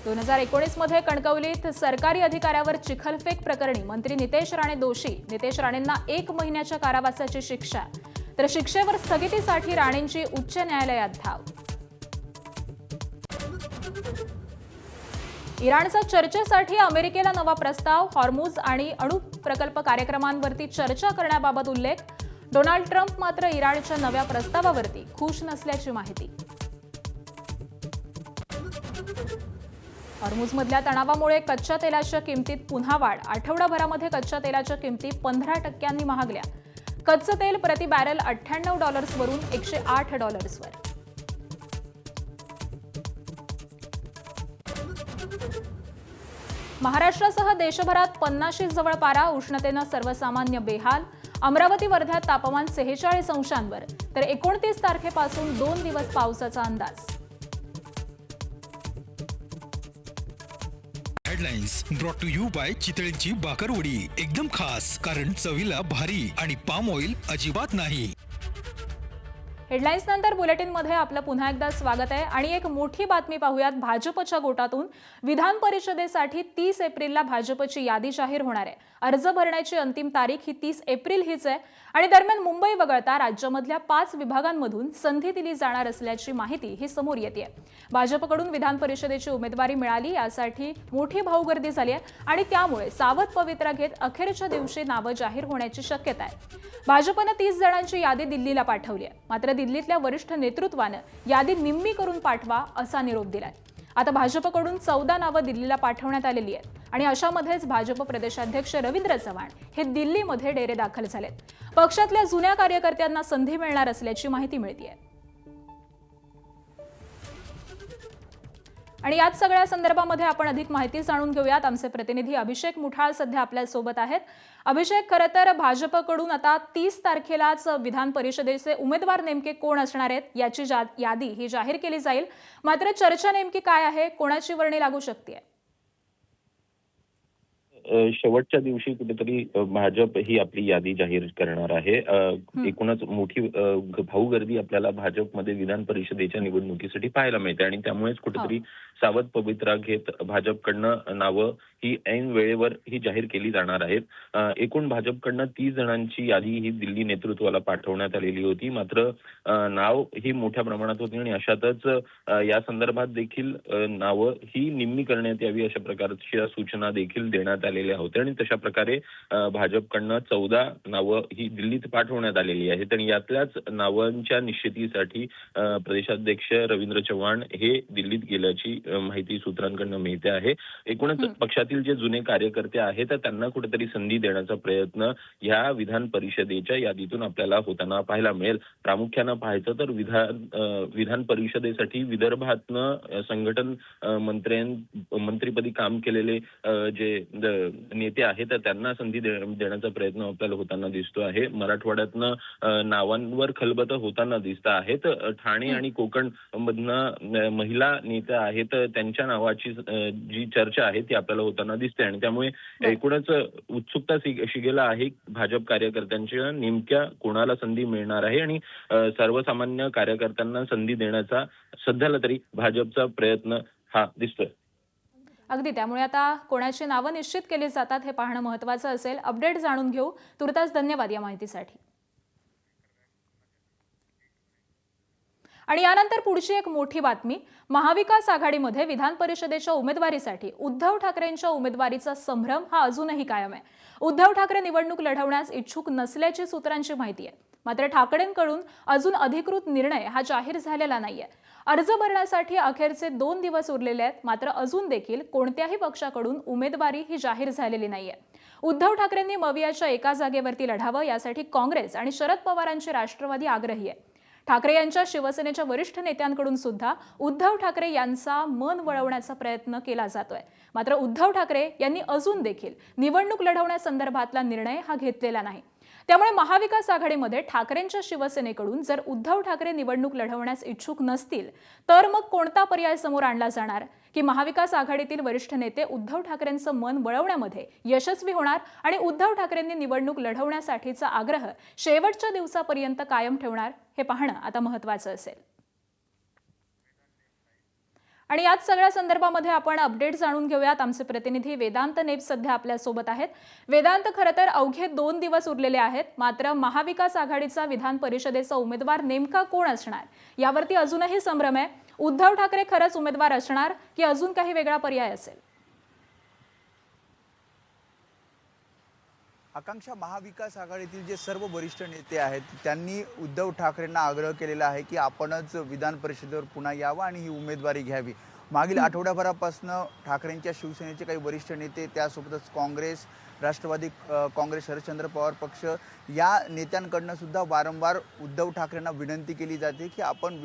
2019 मध्ये कणकवलीत सरकारी अधिकाऱ्यावर चिखलफेक प्रकरणी मंत्री नितेश राणे दोषी. नितेश राणेंना 1 महिन्याच्या कारावासाची शिक्षा, तर शिक्षेवर स्थगितीसाठी राणेंची उच्च न्यायालयात धाव. इराणचा चर्चेसाठी अमेरिकेला नवा प्रस्ताव. हॉर्मुझ आणि अणु प्रकल्प कार्यक्रमांवरती चर्चा करण्याबाबत उल्लेख. डोनाल्ड ट्रम्प मात्र इराणच्या नव्या प्रस्तावावरती खुश नसल्याची माहिती. हॉर्मुझमधल्या तणावामुळे कच्च्या तेलाच्या किमतीत पुन्हा वाढ. आठवडाभरामध्ये कच्च्या तेलाच्या किमती 15% महागल्या. कच्चं तेल प्रति बॅरल $98 वरून $108 वर. महाराष्ट्रासह देशभरात 50 जवळ पारा. उष्णतेनं सर्वसामान्य बेहाल. अमरावती वर्ध्यात तापमान 46 अंशांवर, तर 29 तारखेपासून 2 दिवस पावसाचा अंदाज. Headlines brought to you by चितळेंची बाकरवडी. एकदम खास, कारण चवीला भारी आणि पाम ऑइल अजिबात नाही. हेडलाईन्स नंतर बुलेटिनमध्ये आपलं पुन्हा एकदा स्वागत आहे. आणि एक मोठी बातमी पाहूयात. भाजपच्या गोटातून विधान परिषदेसाठी 30 एप्रिलला भाजपची यादी जाहीर होणार आहे. अर्ज भरण्याची अंतिम तारीख ही 30 एप्रिल हीच आहे. आणि दरम्यान मुंबई वगळता राज्यामधल्या 5 विभागांमधून संधी दिली जाणार असल्याची माहिती ही समोर येते. भाजपकडून विधान परिषदेची उमेदवारी मिळाली, यासाठी मोठी भाऊगर्दी झाली आहे आणि त्यामुळे सावध पवित्रा घेत अखेरच्या दिवशी नावं जाहीर होण्याची शक्यता आहे. भाजपनं 30 जणांची यादी दिल्लीला पाठवली आहे. मात्र दिल्लीतल्या वरिष्ठ नेतृत्वानं यादी निम्मी करून पाठवा असा निरोप दिलाय. आता भाजपकडून 14 नावं दिल्लीला पाठवण्यात आलेली आहेत. आणि अशामध्येच भाजप प्रदेशाध्यक्ष रवींद्र चव्हाण हे दिल्लीमध्ये डेरे दाखल झालेत. पक्षातल्या जुन्या कार्यकर्त्यांना संधी मिळणार असल्याची माहिती मिळतेय. आणि याच सगळ्या संदर्भामध्ये आपण अधिक माहिती जाणून घेऊयात. आमचे प्रतिनिधी अभिषेक मुठाळ सध्या आपल्या सोबत आहेत. अभिषेक, खरं तर भाजपकडून आता 30 तारखेलाच विधान परिषदेचे उमेदवार नेमके कोण असणार आहेत याची यादी ही जाहीर केली जाईल. मात्र चर्चा नेमकी काय आहे, कोणाची वर्णी लागू शकते? शेवटच्या दिवशी कुठेतरी भाजप ही आपली यादी जाहीर करणार आहे. एकूणच मोठी भाऊगर्दी आपल्याला भाजपमध्ये विधान परिषदेच्या निवडणुकीसाठी पाहायला मिळते आणि त्यामुळेच कुठेतरी सावध पवित्रा घेत भाजपकडनं नावं ही ऐन वेळेवर ही जाहीर केली जाणार आहेत. एकूण भाजपकडनं 30 जणांची यादी ही दिल्ली नेतृत्वाला पाठवण्यात आलेली होती. मात्र नाव ही मोठ्या प्रमाणात होती आणि अशातच या संदर्भात देखील नावं ही निम्मी करण्यात यावी अशा प्रकारच्या सूचना देखील देण्यात आलेल्या होत्या आणि तशा प्रकारे भाजपकडनं 14 नावं ही दिल्लीत पाठवण्यात आलेली आहेत. आणि यातल्याच नावांच्या निश्चितीसाठी प्रदेशाध्यक्ष रवींद्र चव्हाण हे दिल्लीत गेल्याची माहिती सूत्रांकडनं मिळते आहे. एकूणच पक्षातील जे जुने कार्यकर्ते आहेत त्यांना कुठेतरी संधी देण्याचा प्रयत्न या विधान परिषदेच्या यादीतून आपल्याला होताना पाहायला मिळेल. प्रामुख्यानं पाहायचं तर विधान परिषदेसाठी विदर्भातनं संघटन मंत्रिपदी काम केलेले जे नेते आहेत त्यांना संधी देण्याचा प्रयत्न आपल्याला होताना दिसतो आहे. मराठवाड्यातनं नावांवर खलबतं होताना दिसत आहेत. ठाणे आणि कोकण मधनं महिला नेत्या आहेत त्यांच्या नावाची जी चर्चा आहे ती आपल्याला होताना दिसते आणि त्यामुळे एकूणच उत्सुकता शिगेला आहे भाजप कार्यकर्त्यांच्या नेमक्या कोणाला संधी मिळणार आहे आणि सर्वसामान्य कार्यकर्त्यांना संधी देण्याचा सध्याला तरी भाजपचा प्रयत्न हा दिसतोय. अगदी, त्यामुळे आता कोणाची नावं निश्चित केली जातात हे पाहणं महत्त्वाचं असेल. अपडेट जाणून घेऊ. तुर्तास धन्यवाद या माहितीसाठी. आणि यानंतर पुढची एक मोठी बातमी. महाविकास आघाडीमध्ये विधान परिषदेच्या उमेदवारीसाठी उद्धव ठाकरेंच्या उमेदवारीचा संभ्रम हा अजूनही कायम आहे. उद्धव ठाकरे निवडणूक लढवण्यास इच्छुक नसल्याची सूत्रांची माहिती आहे. मात्र ठाकरेंकडून अजून अधिकृत निर्णय हा जाहीर झालेला नाहीये. अर्ज भरण्यासाठी अखेरचे 2 दिवस उरलेले आहेत, मात्र अजून देखील कोणत्याही पक्षाकडून उमेदवारी ही जाहीर झालेली नाहीये. उद्धव ठाकरेंनी मवियाच्या एका जागेवरती लढावं यासाठी काँग्रेस आणि शरद पवारांचे राष्ट्रवादी आग्रही आहे. ठाकरे यांच्या शिवसेनेच्या वरिष्ठ नेत्यांकडून सुद्धा उद्धव ठाकरे यांचा मन वळवण्याचा प्रयत्न केला जातोय. मात्र उद्धव ठाकरे यांनी अजून देखील निवडणूक लढवण्यासंदर्भातला निर्णय हा घेतलेला नाही. त्यामुळे महाविकास आघाडीमध्ये ठाकरेंच्या शिवसेनेकडून जर उद्धव ठाकरे निवडणूक लढवण्यास इच्छुक नसतील तर मग कोणता पर्याय समोर आणला जाणार की महाविकास आघाडीतील वरिष्ठ नेते उद्धव ठाकरेंचं मन वळवण्यामध्ये यशस्वी होणार आणि उद्धव ठाकरेंनी निवडणूक लढवण्यासाठीचा आग्रह शेवटच्या दिवसापर्यंत कायम ठेवणार हे पाहणं आता महत्त्वाचं असेल. आणि याच सगळ्या संदर्भामध्ये आपण अपडेट जाणून घेऊयात. आमचे प्रतिनिधी वेदांत नेप सध्या आपल्या सोबत आहेत. वेदांत, खरं तर अवघे 2 दिवस उरलेले आहेत, मात्र महाविकास आघाडीचा विधान परिषदेचा उमेदवार नेमका कोण असणार यावरती अजूनही संभ्रम आहे. उद्धव ठाकरे खरंच उमेदवार असणार की अजून काही वेगळा पर्याय असेल? आकांक्षा, महाविकास आघाडीतील जे सर्व वरिष्ठ नेते आहेत त्यांनी उद्धव ठाकरेंना आग्रह केलेला आहे की आपणच विधान परिषदेवर पुन्हा यावं आणि ही उमेदवारी घ्यावी. मागील आठवड्याभरापासून ठाकरेंच्या शिवसेनेचे काही वरिष्ठ नेते, त्यासोबतच काँग्रेस, राष्ट्रवादी काँग्रेस, शरदचंद्र पवार पक्ष या नेत्यांकडनं सुद्धा वारंवार उद्धव ठाकरेंना विनंती केली जाते की आपण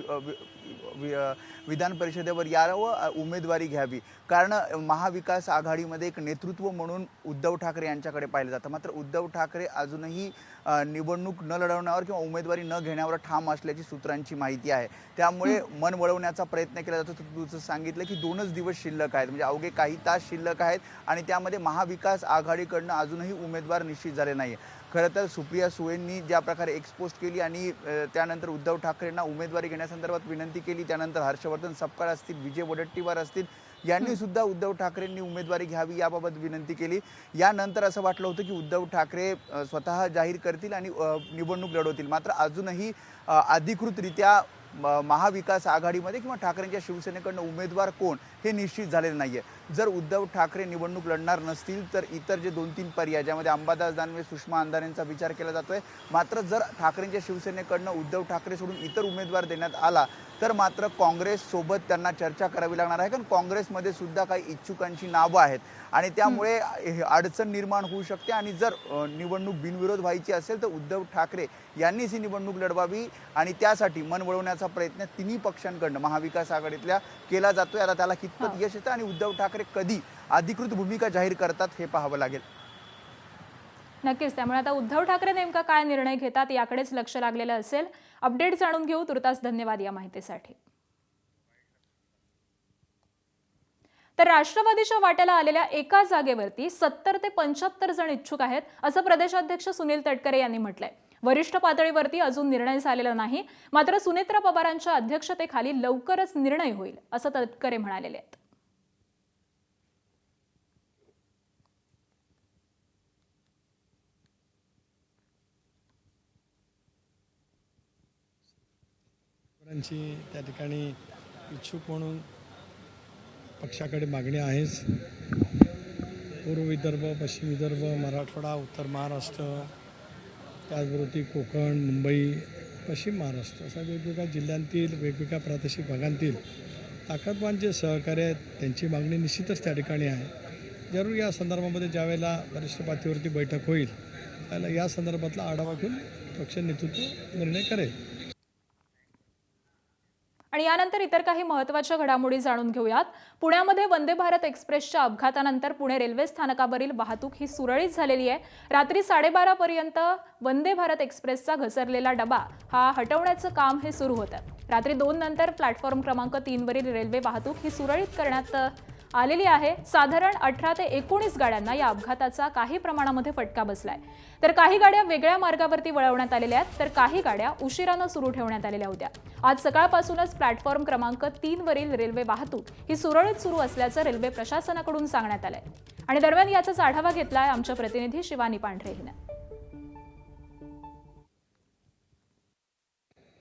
विधान परिषदेवर यावं, उमेदवारी घ्यावी. कारण महाविकास आघाडीमध्ये एक नेतृत्व म्हणून उद्धव ठाकरे यांच्याकडे पाहिलं जातं. मात्र उद्धव ठाकरे अजूनही निवडणूक न लढवण्यावर किंवा उमेदवारी न घेण्यावर ठाम असल्याची सूत्रांची माहिती आहे. त्यामुळे मन वळवण्याचा प्रयत्न केला जातो. तुझं सांगितलं की 2च दिवस शिल्लक आहेत, म्हणजे अवघे काही तास शिल्लक आहेत आणि त्यामध्ये महाविकास आघाडीकडनं अजूनही उमेदवार निश्चित झाले नाही. खरं तर सुप्रिया सुळेंनी ज्या प्रकारे एक्सपोस्ट केली आणि त्यानंतर उद्धव ठाकरेंना उमेदवारी घेण्यासंदर्भात विनंती केली, त्यानंतर हर्षवर्धन सपकाळ असतील, विजय वडेट्टीवार असतील, यांनी सुद्धा उद्धव ठाकरेंनी उमेदवारी घ्यावी याबाबत विनंती केली. यानंतर असं वाटलं होतं की उद्धव ठाकरे स्वतः जाहीर करतील आणि निवडणूक लढवतील. मात्र अजूनही अधिकृतरित्या महाविकास आघाडीमध्ये किंवा ठाकरेंच्या शिवसेनेकडनं उमेदवार कोण हे निश्चित झालेलं नाही आहे. जर उद्धव ठाकरे निवडणूक लढणार नसतील तर इतर जे 2-3 पर्याय, ज्यामध्ये अंबादास दानवे, सुषमा अंधारेंचा विचार केला जातोय. मात्र जर ठाकरेंच्या शिवसेनेकडनं उद्धव ठाकरे सोडून इतर उमेदवार देण्यात आला तर मात्र काँग्रेससोबत त्यांना चर्चा करावी लागणार आहे. कारण काँग्रेसमध्ये सुद्धा काही इच्छुकांची नावं आहेत आणि त्यामुळे अडचण निर्माण होऊ शकते. आणि जर निवडणूक बिनविरोध व्हायची असेल तर उद्धव ठाकरे यांनीच ही निवडणूक लढवावी आणि त्यासाठी मन वळवण्याचा प्रयत्न तिन्ही पक्षांकडनं महाविकास आघाडीतल्या केला जातोय. आता त्याला कितपत यश येतं आणि उद्धव ठाकरे कधी अधिकृत भूमिका जाहीर करतात हे पाहावं लागेल. नक्कीच. त्यामुळे आता उद्धव ठाकरे नेमका काय निर्णय घेतात याकडेच लक्ष लागलेलं असेल. अपडेट जाणून घेऊ. तुर्तास धन्यवाद या माहितीसाठी. तर राष्ट्रवादीच्या वाट्याला आलेल्या एका जागेवरती 70 ते 75 जण इच्छुक आहेत असं प्रदेशाध्यक्ष सुनील तटकरे यांनी म्हटलंय. वरिष्ठ पातळीवरती अजून निर्णय झालेला नाही, मात्र सुनेत्रा पवारांच्या अध्यक्षतेखाली लवकरच निर्णय होईल असं तटकरे म्हणालेले आहेत. त्या ठिकाणी इच्छुक म्हणून पक्षाकडे मागणी आहेच. पूर्व विदर्भ, पश्चिम विदर्भ, मराठवाडा, उत्तर महाराष्ट्र, त्याचबरोबर कोकण, मुंबई, पश्चिम महाराष्ट्र अशा वेगवेगळ्या जिल्ह्यांतील, वेगवेगळ्या प्रादेशिक भागांतील ताकदवान जे सहकारी आहेत त्यांची मागणी निश्चितच त्या ठिकाणी आहे. जरूर या संदर्भामध्ये ज्यावेळेला वरिष्ठ पातळीवरती बैठक होईल त्याला या संदर्भातला आढावा घेऊन पक्ष नेतृत्व निर्णय करेल. आणि यानंतर इतर काही महत्त्वाच्या घडामोडी जाणून घेऊयात. पुण्यामध्ये वंदे भारत एक्सप्रेसच्या अपघातानंतर पुणे रेल्वे स्थानकावरील वाहतूक ही सुरळीत झालेली आहे. रात्री 12:30 पर्यंत वंदे भारत एक्सप्रेसचा घसरलेला डबा हा हटवण्याचं काम हे सुरू होतं. रात्री 2 नंतर प्लॅटफॉर्म क्रमांक 3 वरील रेल्वे वाहतूक ही सुरळीत करण्यात आलेली आहे. साधारण 18 ते 19 गाड्यांना या अपघाताचा काही प्रमाणामध्ये फटका बसलाय. तर काही गाड्या वेगळ्या मार्गावरती वळवण्यात आलेल्या आहेत, तर काही गाड्या उशिरानं सुरू ठेवण्यात आलेल्या होत्या. आज सकाळपासूनच प्लॅटफॉर्म क्रमांक 3 वरील रेल्वे वाहतूक ही सुरळीत सुरू असल्याचं रेल्वे प्रशासनाकडून सांगण्यात आलंय. आणि दरम्यान याचाच आढावा घेतलाय आमच्या प्रतिनिधी शिवानी पांढरे हिने.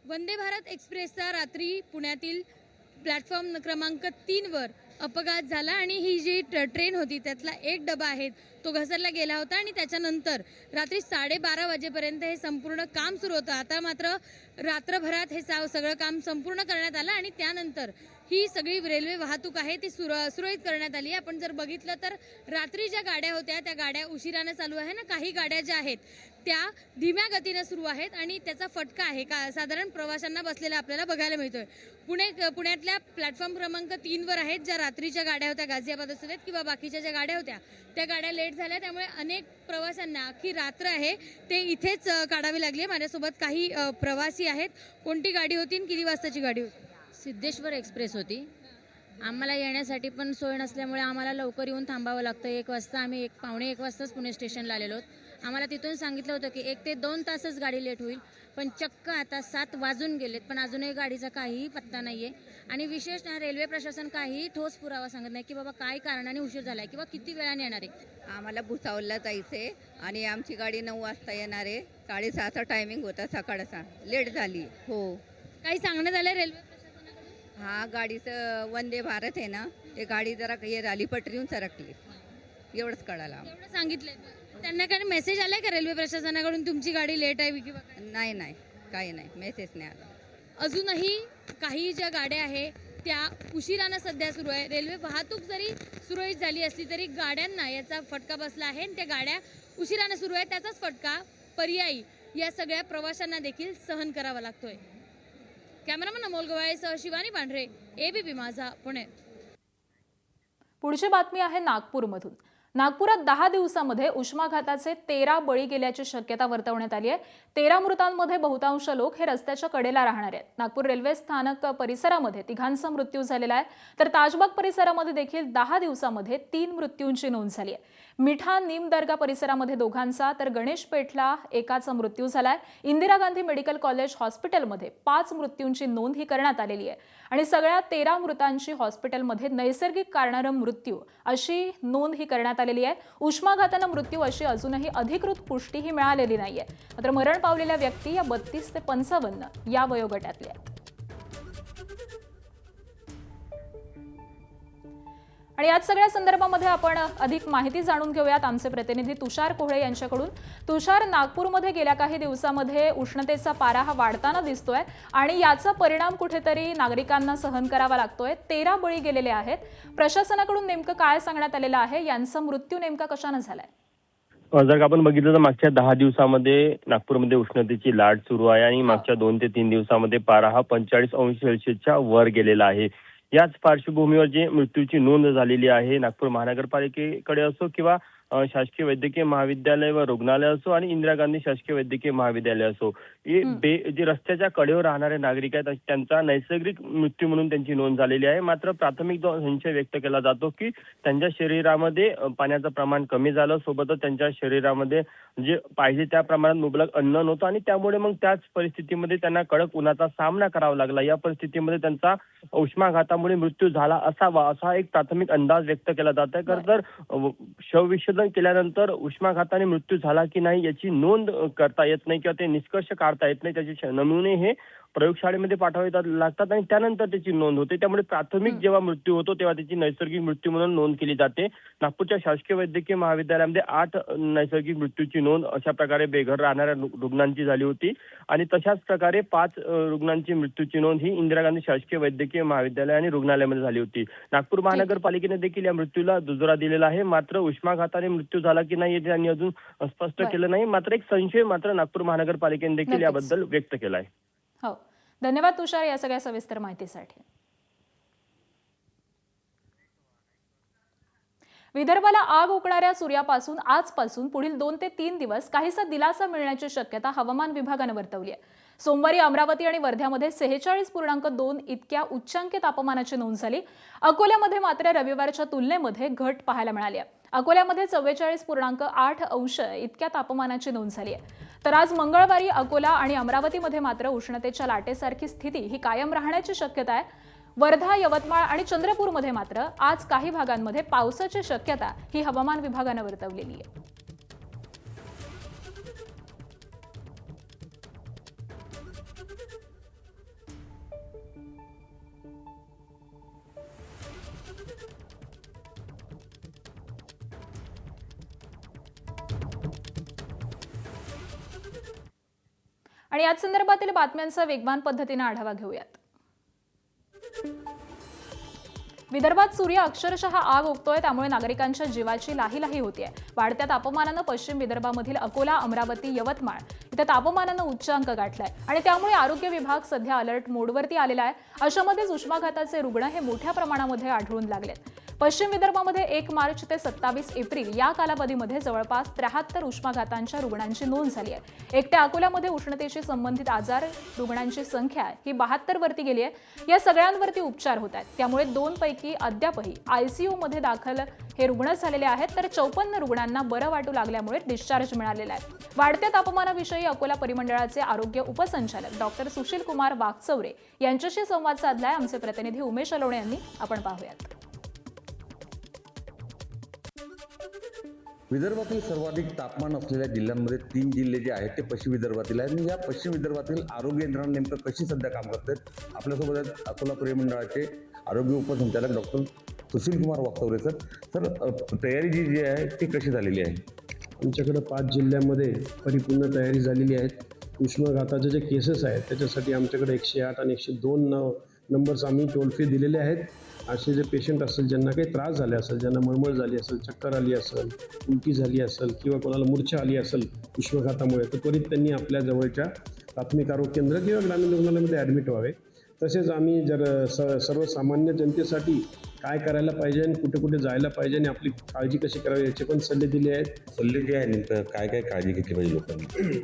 वंदे भारत एक्सप्रेसचा रात्री पुण्यातील प्लॅटफॉर्म क्रमांक 3 वर अपघात झाला आणि ही जी ट्रेन होती त्यातला एक डबा आहे तो घसरला गेला होता आणि त्याच्यानंतर रात्री 12:30 वाजेपर्यंत हे संपूर्ण काम सुरू होतं. आता मात्र रात्रभरात हे सगळं काम संपूर्ण करण्यात आलं आणि त्यानंतर ही सगळी रेल्वे वाहतूक आहे ती सुरळीत करण्यात आली. आपण जर बघितलं तर रात्री ज्या गाड्या होत्या त्या गाड्या उशिराने चालू आहे ना, काही गाड्या ज्या आहेत त्या धीम्या गतीने सुरू आहेत आणि त्याचा फटका आहे का साधारण प्रवाशांना बसलेला आपल्याला बघायला मिळतोय. पुण्यातल्या प्लॅटफॉर्म क्रमांक 3वर आहेत ज्या रात्रीच्या गाड्या होत्या, गाझियाबाद असू देत किंवा बाकीच्या ज्या गाड्या होत्या त्या गाड्या लेट झाल्या, त्यामुळे अनेक प्रवाशांना अख्खी रात्र आहे ते इथेच काढावी लागली. माझ्यासोबत काही प्रवासी आहेत. कोणती गाडी होती आणि किती वाजताची गाडी होती? सिद्धेश्वर एक्सप्रेस होती. आम्हाला येण्यासाठी पण सोय नसल्यामुळे आम्हाला लवकर येऊन थांबावं लागतं. 1 वाजता आम्ही पावणे 1 वाजताच पुणे स्टेशनला आलेलो आहोत. आम्हाला तिथून सांगितलं होतं की 1 ते 2 तासच गाडी लेट होईल, पण चक्क आता 7 वाजून गेलेत पण अजूनही गाडीचा काहीही पत्ता नाही आहे. आणि विशेषतः रेल्वे प्रशासन काहीही ठोस पुरावा सांगत नाही की बाबा काय कारणाने उशीर झाला आहे किंवा किती वेळाने येणार आहे. आम्हाला भुसावळला जायचं आहे आणि आमची गाडी 9 वाजता येणार आहे. 6:30चा टायमिंग होता सकाळचा, लेट झाली. हो, काही सांगण्यात आलं रेल्वे? हा गाडीचं वंदे भारत आहे ना, ते गाडी जरा हे झाली, पटरीहून सरकली, एवढंच कळालं. एवढं सांगितलंय. त्यांना काही मेसेज आलाय का रेल्वे प्रशासनाकडून तुमची गाडी लेट आहे किंवा नाही नाही, काही नाही, मेसेज नाही आला. अजूनही काही ज्या गाड्या आहे त्या उशिरानं सध्या सुरू आहे. रेल्वे वाहतूक जरी सुरळीत झाली असली तरी गाड्यांना याचा फटका बसला आहे आणि त्या गाड्या उशिरानं सुरू आहे त्याचाच फटका पर्यायी या सगळ्या प्रवाशांना देखील सहन करावा लागतोय. कॅमेरामन अमोल गवाळेसह शिवानी पांढरे, ABP माझा, पुणे. पुढची बातमी आहे नागपूरमधून. नागपुरात 10 दिवसांमध्ये उष्माघाताचे 13 बळी गेल्याची शक्यता वर्तवण्यात आली आहे. 13 मृतांमध्ये बहुतांश लोक हे रस्त्याच्या कडेला राहणार आहेत. नागपूर रेल्वे स्थानक परिसरामध्ये 3 मृत्यू झालेला आहे, तर ताजबाग परिसरामध्ये देखील 10 दिवसामध्ये 3 मृत्यूंची नोंद झाली आहे. मिठा नीम दर्गा परिसरामध्ये 2, तर गणेश पेठला 1चा मृत्यू झालाय. इंदिरा गांधी मेडिकल कॉलेज हॉस्पिटलमध्ये 5 मृत्यूंची नोंद ही करण्यात आलेली आहे आणि सगळ्या 13 मृतांची हॉस्पिटलमध्ये नैसर्गिक कारणानं मृत्यू अशी नोंद ही करण्यात आलेली आहे. उष्माघातानं मृत्यू अशी अजूनही अधिकृत पुष्टी ही मिळालेली नाहीये. मात्र मरण पावलेल्या व्यक्ती या 32 ते 55 या वयोगटातल्या आहेत. आणि याच सगळ्या संदर्भामध्ये आपण अधिक माहिती जाणून घेऊयात आमचे प्रतिनिधी तुषार कोहळे यांच्याकडून. तुषार, नागपूरमध्ये गेल्या काही दिवसांमध्ये उष्णतेचा पारा हा वाढताना दिसतोय आणि याचा परिणाम कुठेतरी नागरिकांना सहन करावा लागतोय. 13 बळी गेलेले आहेत. प्रशासनाकडून नेमकं काय सांगण्यात आलेलं आहे? यांचा मृत्यू नेमका कशाने झालाय? जर आपण बघितलं तर मागच्या 10 दिवसामध्ये नागपूरमध्ये उष्णतेची लाट सुरू आहे आणि मागच्या 2 ते 3 दिवसामध्ये पारा हा 45°C वर गेलेला आहे. याच पार्श्वभूमीवर जे मृत्यूची नोंद झालेली आहे नागपूर महानगरपालिकेकडे असो किंवा शासकीय वैद्यकीय महाविद्यालय व रुग्णालय असो आणि इंदिरा गांधी शासकीय वैद्यकीय महाविद्यालय असो, जे रस्त्याच्या कडेवर राहणारे नागरिक आहेत त्यांचा नैसर्गिक मृत्यू म्हणून त्यांची नोंद झालेली आहे. मात्र प्राथमिक संशय व्यक्त केला जातो की त्यांच्या शरीरामध्ये पाण्याचं प्रमाण कमी झालं, सोबतच त्यांच्या शरीरामध्ये जे पाहिजे त्या प्रमाणात मुबलक अन्न नव्हतं आणि त्यामुळे मग त्याच परिस्थितीमध्ये त्यांना कडक उन्हाचा सामना करावा लागला. या परिस्थितीमध्ये त्यांचा उष्माघातामुळे मृत्यू झाला असावा असा एक प्राथमिक अंदाज व्यक्त केला जात आहे. तर शवविच्छेदन केल्यानंतर उष्माघाताने मृत्यू झाला की नाही याची नोंद करता येत नाही किंवा ते निष्कर्ष काढता येत नाही. त्याचे नमुने हे प्रयोगशाळेमध्ये पाठवावे लागतात आणि त्यानंतर त्याची नोंद होते. त्यामुळे प्राथमिक जेव्हा मृत्यू होतो तेव्हा त्याची नैसर्गिक मृत्यू म्हणून नोंद केली जाते. नागपूरच्या शासकीय वैद्यकीय महाविद्यालयामध्ये 8 नैसर्गिक मृत्यूची नोंद अशा प्रकारे बेघर राहणाऱ्या रुग्णांची झाली होती आणि तशाच प्रकारे 5 रुग्णांची मृत्यूची नोंद ही इंदिरा गांधी शासकीय वैद्यकीय महाविद्यालय आणि रुग्णालयामध्ये झाली होती. नागपूर महानगरपालिकेने देखील या मृत्यूला दुजोरा दिलेला आहे. मात्र उष्माघाताने मृत्यू झाला की नाही हे त्यांनी अजून स्पष्ट केलं नाही. मात्र एक संशय मात्र नागपूर महानगरपालिकेने देखील याबद्दल व्यक्त केला आहे. हो, धन्यवाद तुषार या सगळ्या सविस्तर माहितीसाठी. विदर्भाला आग ओकणाऱ्या सूर्यापासून आजपासून पुढील 2 ते 3 दिवस काहीसा दिलासा मिळण्याची शक्यता हवामान विभागाने वर्तवली आहे. सोमवारी अमरावती आणि वर्ध्यामध्ये 46.2 इतक्या उच्चांकी तापमानाची नोंद झाली. अकोल्यामध्ये मात्र रविवारच्या तुलनेमध्ये घट पाहायला मिळाली आहे. अकोल्यामध्ये 44.8 इतक्या तापमानाची नोंद झाली आहे. तर आज मंगळवारी अकोला आणि अमरावतीमध्ये मात्र उष्णतेच्या लाटेसारखी स्थिती ही कायम राहण्याची शक्यता आहे. वर्धा, यवतमाळ आणि चंद्रपूरमध्ये मात्र आज काही भागांमध्ये पावसाची शक्यता ही हवामान विभागाने वर्तवलेली आहे. आणि याच संदर्भातील बातम्यांचा वेगवान पद्धतीने आढावा घेऊयात. विदर्भात सूर्य अक्षरशः आग ओकतोय, त्यामुळे नागरिकांच्या जीवाची लाहीलाही होतीये. वाढत्या तापमानानं पश्चिम विदर्भामधील अकोला, अमरावती, यवतमाळ इथं तापमानानं उच्चांक गाठलाय आणि त्यामुळे आरोग्य विभाग सध्या अलर्ट मोडवरती आलेला आहे. अशामध्येच उष्माघाताचे रुग्ण हे मोठ्या प्रमाणामध्ये आढळून लागलेत. पश्चिम विदर्भामध्ये 1 मार्च ते 27 एप्रिल या कालावधीमध्ये जवळपास 73 उष्माघातांच्या रुग्णांची नोंद झाली आहे. एकट्या अकोल्यामध्ये उष्णतेशी संबंधित आजार रुग्णांची संख्या ही 72 वरती गेली आहे. या सगळ्यांवरती उपचार होत आहेत. त्यामुळे 2 पैकी अद्यापही ICU मध्ये दाखल हे रुग्ण झालेले आहेत, तर 54 रुग्णांना बरं वाटू लागल्यामुळे डिस्चार्ज मिळालेला आहे. वाढत्या तापमानाविषयी अकोला परिमंडळाचे आरोग्य उपसंचालक डॉक्टर सुशील कुमार वाकचौरे यांच्याशी संवाद साधलाय आमचे प्रतिनिधी उमेश अलोणे यांनी. आपण पाहूयात. विदर्भातील सर्वाधिक तापमान असलेल्या जिल्ह्यांमध्ये 3 जिल्हे जे आहेत ते पश्चिम विदर्भातील आहेत. आणि या पश्चिम विदर्भातील आरोग्य यंत्रणा नेमकं कशी सध्या काम करते, आपल्यासोबत आहेत अकोला परिमंडळाचे आरोग्य उपसंचालक doctor Sushil Kumar Wakchaure sir. Sir, तयारी जी आहे ती कशी झालेली आहे? आमच्याकडं 5 जिल्ह्यांमध्ये परिपूर्ण तयारी झालेली आहे. उष्माघाताचे जे केसेस आहेत त्याच्यासाठी आमच्याकडे 108 आणि 102 नंबर्स आम्ही टोल फ्री दिलेले आहेत. असे जे पेशंट असेल, ज्यांना काही त्रास झाले असेल, ज्यांना मळमळ झाली असेल, चक्कर आली असेल, उलटी झाली असेल किंवा कोणाला मूर्छा आली असेल उष्माघातामुळे, तर त्वरित त्यांनी आपल्या जवळच्या प्राथमिक आरोग्य केंद्र किंवा ग्रामीण रुग्णालयामध्ये ॲडमिट व्हावे. तसेच आम्ही जर सर्वसामान्य जनतेसाठी काय करायला पाहिजे आणि कुठे कुठे जायला पाहिजे आणि आपली काळजी कशी करावी याचे पण सल्ले दिले आहेत. सल्ले जे आहे नेमकं काय काय काळजी घेतली पाहिजे लोकांनी?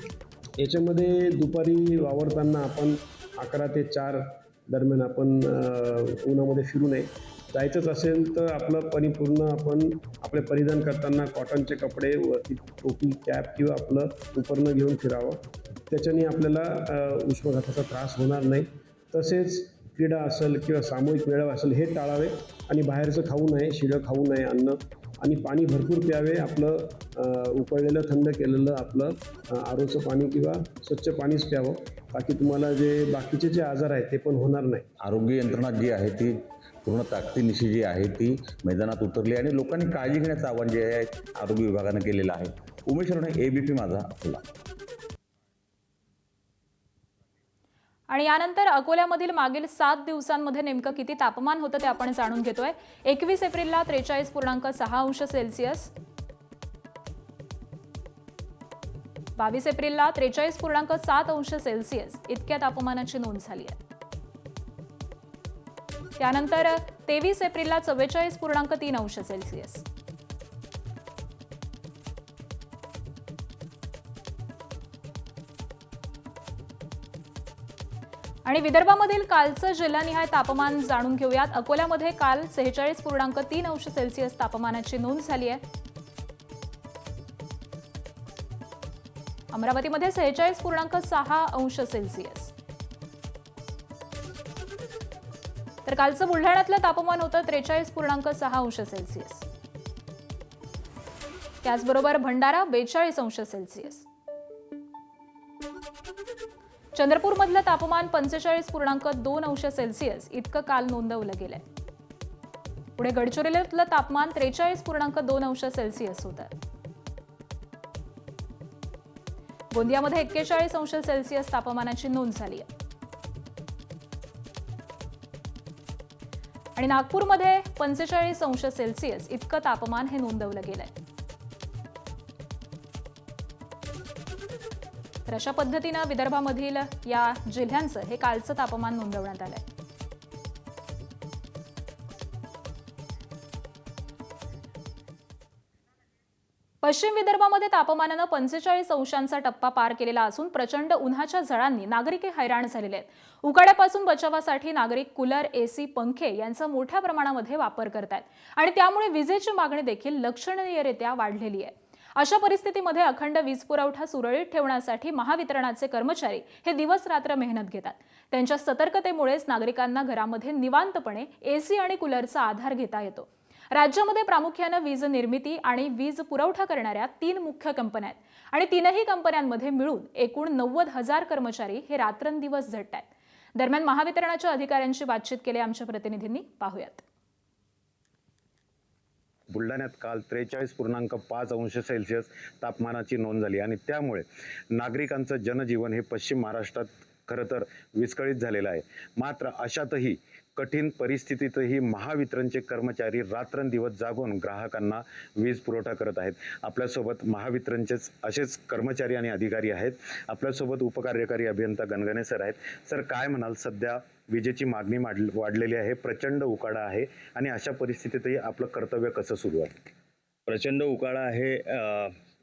याच्यामध्ये दुपारी वावरताना आपण 11 ते 4 दरम्यान आपण उन्हामध्ये फिरू नये. जायचंच असेल तर आपलं परिपूर्ण आपण आपले परिधान करताना कॉटनचे कपडे, वरती टोपी, कॅप किंवा आपलं उपरणं घेऊन फिरावं. त्याच्याने आपल्याला उष्माघाताचा त्रास होणार नाही. तसेच क्रीडा असेल किंवा सामूहिक मेळावा असेल हे टाळावे आणि बाहेरचं खाऊ नये, शिळं खाऊ नये अन्न, आणि पाणी भरपूर प्यावे. आपलं उकळलेलं थंड केलेलं आपलं आरोचं पाणी किंवा स्वच्छ पाणीच प्यावं, बाकी तुम्हाला जे बाकीचे जे आजार आहेत ते पण होणार नाही. आरोग्य यंत्रणा जी आहे ती पूर्ण ताकदीनिशी जी आहे ती मैदानात उतरली आणि लोकांनी काळजी घेण्याचं आवाहन जे आहे आरोग्य विभागानं केलेलं आहे. उमेश अलोणे, ABP माझा, अकोला. आणि यानंतर अकोल्यामधील मागील 7 दिवसांमध्ये नेमकं किती तापमान होतं ते आपण जाणून घेतोय. 21 एप्रिलला 43.6 अंश सेल्सिअस, 22 एप्रिलला 43.7 अंश सेल्सिअस इतक्या तापमानाची नोंद झाली आहे. त्यानंतर 23 एप्रिलला 44.3 अंश सेल्सिअस, आणि विदर्भामधील कालचं जिल्हानिहाय तापमान जाणून घेऊयात. अकोल्यामध्ये काल 46.3 अंश सेल्सिअस तापमानाची नोंद झाली आहे. अमरावतीमध्ये 46.6 अंश सेल्सिअस, तर कालचं बुलढाण्यातलं तापमान होतं 43.6 अंश सेल्सिअस. त्याचबरोबर भंडारा 42 अंश सेल्सिअस. चंद्रपूरमधलं तापमान 45.2 अंश सेल्सिअस इतकं काल नोंदवलं गेलंय. पुढे गडचिरोलीतलं तापमान 43.2 अंश सेल्सिअस होतं. गोंदियामध्ये 41 अंश सेल्सिअस तापमानाची नोंद झाली आहे. आणि नागपूरमध्ये 45 अंश सेल्सिअस इतकं तापमान हे नोंदवलं गेलंय. तर अशा पद्धतीनं विदर्भामधील या जिल्ह्यांचं हे कालचं तापमान नोंदवण्यात आलंय. पश्चिम विदर्भामध्ये तापमानानं 45 अंशांचा टप्पा पार केलेला असून प्रचंड उन्हाच्या झळांनी नागरिक हैराण झालेले आहेत. उकाड्यापासून बचावासाठी नागरिक कूलर, AC, पंखे यांचा मोठ्या प्रमाणामध्ये वापर करतात आणि त्यामुळे विजेची मागणी देखील लक्षणीयरित्या वाढलेली आहे. अशा परिस्थितीमध्ये अखंड वीज पुरवठा सुरळीत ठेवण्यासाठी महावितरणाचे कर्मचारी हे दिवस रात्र मेहनत घेतात. त्यांच्या सतर्कतेमुळेच नागरिकांना घरामध्ये निवांतपणे AC आणि कूलरचा आधार घेता येतो. राज्यामध्ये प्रामुख्याने वीज निर्मिती आणि वीज पुरवठा करणाऱ्या 3 मुख्य कंपन्या आहेत आणि 3ही कंपन्यांमध्ये मिळून एकूण 90,000 कर्मचारी हे रात्रंदिवस झटतात. दरम्यान महावितरणाच्या अधिकाऱ्यांशी बातचीत केली आमच्या प्रतिनिधींनी. पाहूयात. बुलढाण्यात काल 43.5 अंश सेल्सिअस तापमानाची नोंद झाली आणि त्यामुळे नागरिकांचं जनजीवन हे पश्चिम महाराष्ट्रात खरं तर विस्कळीत झालेलं आहे. मात्र अशातही कठीण परिस्थितीतही महावितरणचे कर्मचारी रात्रंदिवस जागून ग्राहकांना वीज पुरवठा करत आहेत. आपल्यासोबत महावितरणचेच असेच कर्मचारी आणि अधिकारी आहेत. आपल्यासोबत उपकार्यकारी अभियंता गणगणे सर आहेत. सर, काय म्हणाल? सध्या विजेची मागणी वाढलेली आहे, प्रचंड उकाडा आहे आणि अशा परिस्थितीतही आपलं कर्तव्य कसं सुरू आहे? प्रचंड उकाडा आहे.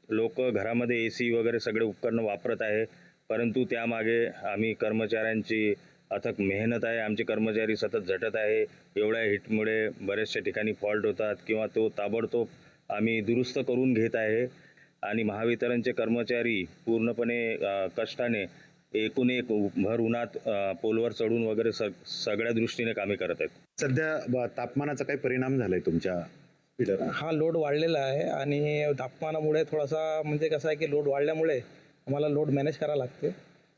लोक घरामध्ये AC वगैरे सगळे उपकरणं वापरत आहे, परंतु त्यामागे आम्ही कर्मचाऱ्यांची अथक मेहनत आहे. आमचे कर्मचारी सतत झटत आहे. एवढ्या हिटमुळे बऱ्याचशा ठिकाणी फॉल्ट होतात किंवा तो ताबडतोब आम्ही दुरुस्त करून घेत आहे आणि महावितरणचे कर्मचारी पूर्णपणे कष्टाने एकूण एक भर उन्हात पोलवर चढून वगैरे सगळ्या दृष्टीने कामे करत आहेत. सध्या तापमानाचा काही परिणाम झालाय तुमच्या फीडर? हा लोड वाढलेला आहे आणि तापमानामुळे थोडासा म्हणजे कसं आहे की लोड वाढल्यामुळे आम्हाला लोड मॅनेज करावं लागते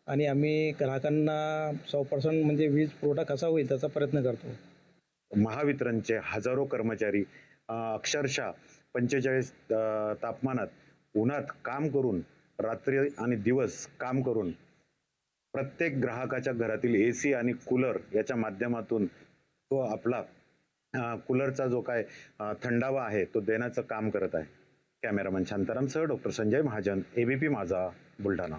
आणि आम्ही ग्राहकांना 100% म्हणजे वीज पुरवठा कसा होईल त्याचा प्रयत्न करतो. महावितरणचे हजारो कर्मचारी अक्षरशः 45 तापमानात उन्हात काम करून, रात्री आणि दिवस काम करून प्रत्येक ग्राहकाच्या घरातील AC आणि कूलर याच्या माध्यमातून तो आपला कूलरचा जो काय थंडावा आहे तो देण्याचं काम करत आहे. कॅमेरामन शांतारामसह डॉक्टर संजय महाजन, ABP माझा, बुलढाणा.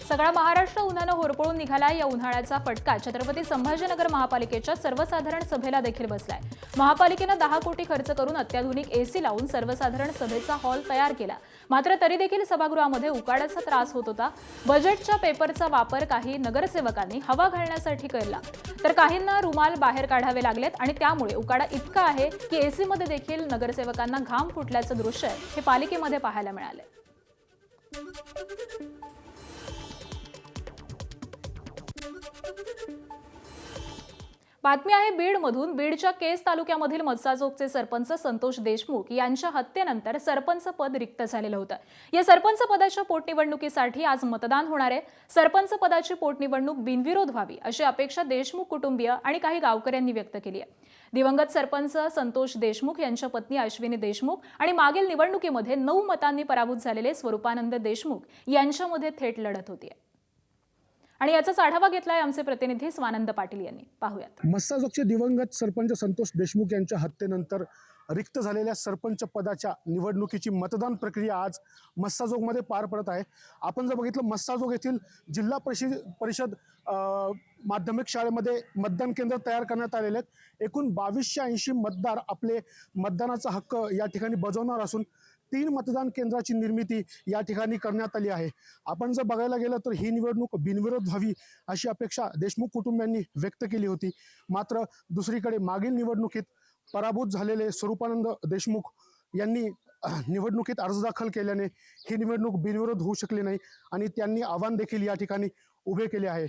सगळा महाराष्ट्र उन्हानं होरपळून निघालाय. या उन्हाळ्याचा फटका छत्रपती संभाजीनगर महापालिकेच्या सर्वसाधारण सभेला देखील बसलाय. महापालिकेनं 10 कोटी खर्च करून अत्याधुनिक AC लावून सर्वसाधारण सभेचा हॉल तयार केला. मात्र तरी देखील सभागृहामध्ये उकाड्याचा त्रास होत होता. बजेटच्या पेपरचा वापर काही नगरसेवकांनी हवा घालण्यासाठी केला, तर काहींना रुमाल बाहेर काढावे लागलेत आणि त्यामुळे उकाडा इतका आहे की AC मध्ये देखील नगरसेवकांना घाम फुटल्याचं दृश्य हे पालिकेमध्ये पाहायला मिळाले. बातमी आहे बीडमधून. बीडच्या केस तालुक्यामधील मस्साजोगचे सरपंच संतोष देशमुख यांच्या हत्येनंतर सरपंच पद रिक्त झालेलं होतं. या सरपंच पदाच्या पोटनिवडणुकीसाठी आज मतदान होणार आहे. सरपंच पदाची पोटनिवडणूक बिनविरोध व्हावी अशी अपेक्षा देशमुख कुटुंबीय आणि काही गावकऱ्यांनी व्यक्त केली आहे. दिवंगत सरपंच संतोष देशमुख यांच्या पत्नी अश्विनी देशमुख आणि मागील निवडणुकीमध्ये 9 मतांनी पराभूत झालेले स्वरूपानंद देशमुख यांच्यामध्ये थेट लढत होती. आणि याचाच आढावा घेतलाय आमचे प्रतिनिधी स्वानंद पाटील यांनी. पाहूयात. मस्साजोगचे दिवंगत सरपंच संतोष देशमुख यांच्या हत्येनंतर रिक्त झालेल्या सरपंच पदाच्या निवडणुकीची मतदान प्रक्रिया आज मस्साजोगमध्ये पार पडत आहे. आपण जर बघितलं, मस्साजोग येथील जिल्हा परिषद माध्यमिक शाळेमध्ये मतदान केंद्र तयार करण्यात आलेले आहेत. एकूण 2280 मतदार आपले मतदानाचा हक्क या ठिकाणी बजावणार असून 3 मतदान केंद्राची निर्मिती या ठिकाणी करण्यात आली आहे. आपण जर बघायला गेलं तर ही निवडणूक बिनविरोध व्हावी अशी अपेक्षा देशमुख कुटुंबियांनी व्यक्त केली होती. मात्र दुसरीकडे मागील निवडणुकीत पराभूत झालेले स्वरूपानंद देशमुख यांनी निवडणुकीत अर्ज दाखल केल्याने ही निवडणूक बिनविरोध होऊ शकली नाही आणि त्यांनी आव्हान देखील या ठिकाणी उभे केले आहे.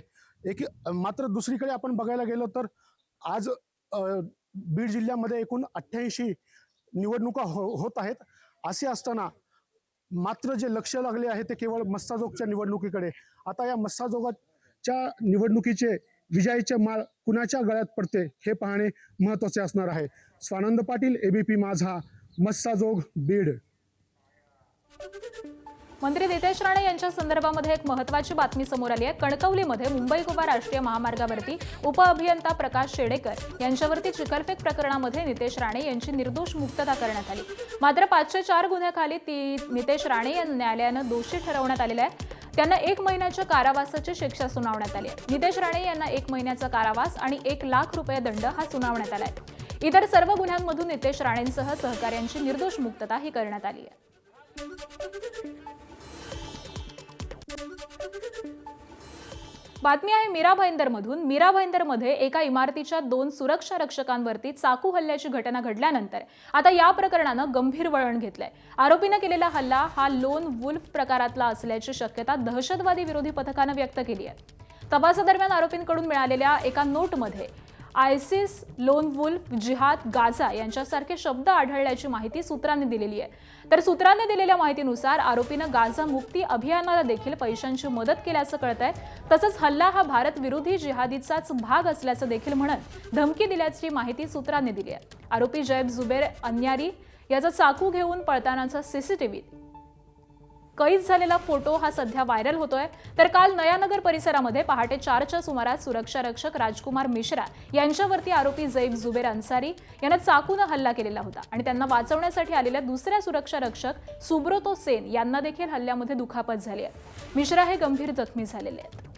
मात्र दुसरीकडे आपण बघायला गेलो तर आज बीड जिल्ह्यामध्ये एकूण 88 निवडणुका होत आहेत. असे असताना मात्र जे लक्ष लागले आहे ते केवळ मस्साजोगच्या निवडणुकीकडे. आता या मस्साजोगाच्या निवडणुकीचे विजयाचे माळ कुणाच्या गळ्यात पडते हे पाहणे महत्त्वाचे असणार आहे. स्वानंद पाटील, ABP माझा, मस्साजोग, बीड. मंत्री नितेश राणे यांच्या संदर्भामध्ये एक महत्त्वाची बातमी समोर आली आहे. कणकवलीमध्ये मुंबई गोवा राष्ट्रीय महामार्गावरती उपअभियंता प्रकाश शेडेकर यांच्यावरती चिखलफेक प्रकरणामध्ये नितेश राणे यांची निर्दोष मुक्तता करण्यात आली. मात्र 504 गुन्ह्याखाली नितेश राणे यांना न्यायालयानं दोषी ठरवण्यात आलेलं आहे. त्यांना 1 महिन्याच्या कारावासाची शिक्षा सुनावण्यात आली आहे. नितेश राणे यांना 1 महिन्याचा कारावास आणि 1 लाख रुपये दंड हा सुनावण्यात आला आहे. इतर सर्व गुन्ह्यांमधून नितेश राणेंसह सहकाऱ्यांची निर्दोष मुक्तता ही करण्यात आली आहे. बातमी आहे मीरा भाईंदरमधून. मीरा भाईंदरमध्ये एका इमारतीच्या 2 सुरक्षा रक्षकांवरती चाकू हल्ल्याची घटना घडल्यानंतर आता या प्रकरणानं गंभीर वळण घेतलंय. आरोपीनं केलेला हल्ला हा लोन वुल्फ प्रकारातला असल्याची शक्यता दहशतवादी विरोधी पथकानं व्यक्त केली आहे. तपासादरम्यान आरोपींकडून मिळालेल्या एका नोटमध्ये आयसिस, लोन वुल्फ, जिहाद, गाझा यांच्यासारखे शब्द आढळल्याची माहिती सूत्रांनी दिलेली आहे. तर सूत्रांनी दिलेल्या माहितीनुसार आरोपीनं गाझा मुक्ती अभियानाला देखील पैशांची मदत केल्याचं कळतंय. तसंच हल्ला हा भारत विरोधी जिहादीचाच भाग असल्याचं देखील म्हणत धमकी दिल्याची माहिती सूत्रांनी दिली आहे. आरोपी जैब जुबेर अन्यारी याचा चाकू घेऊन पळतानाचा सीसीटीव्ही कैद झालेला फोटो हा सध्या व्हायरल होतोय. तर काल नयानगर परिसरामध्ये पहाटे 4च्या सुमारास सुरक्षा रक्षक राजकुमार मिश्रा यांच्यावरती आरोपी जैब जुबेर अन्सारी यांना चाकूनं हल्ला केलेला होता आणि त्यांना वाचवण्यासाठी आलेल्या दुसऱ्या सुरक्षा रक्षक सुब्रतो सेन यांना देखील हल्ल्यामध्ये दुखापत झाली आहे. मिश्रा हे गंभीर जखमी झालेले आहेत.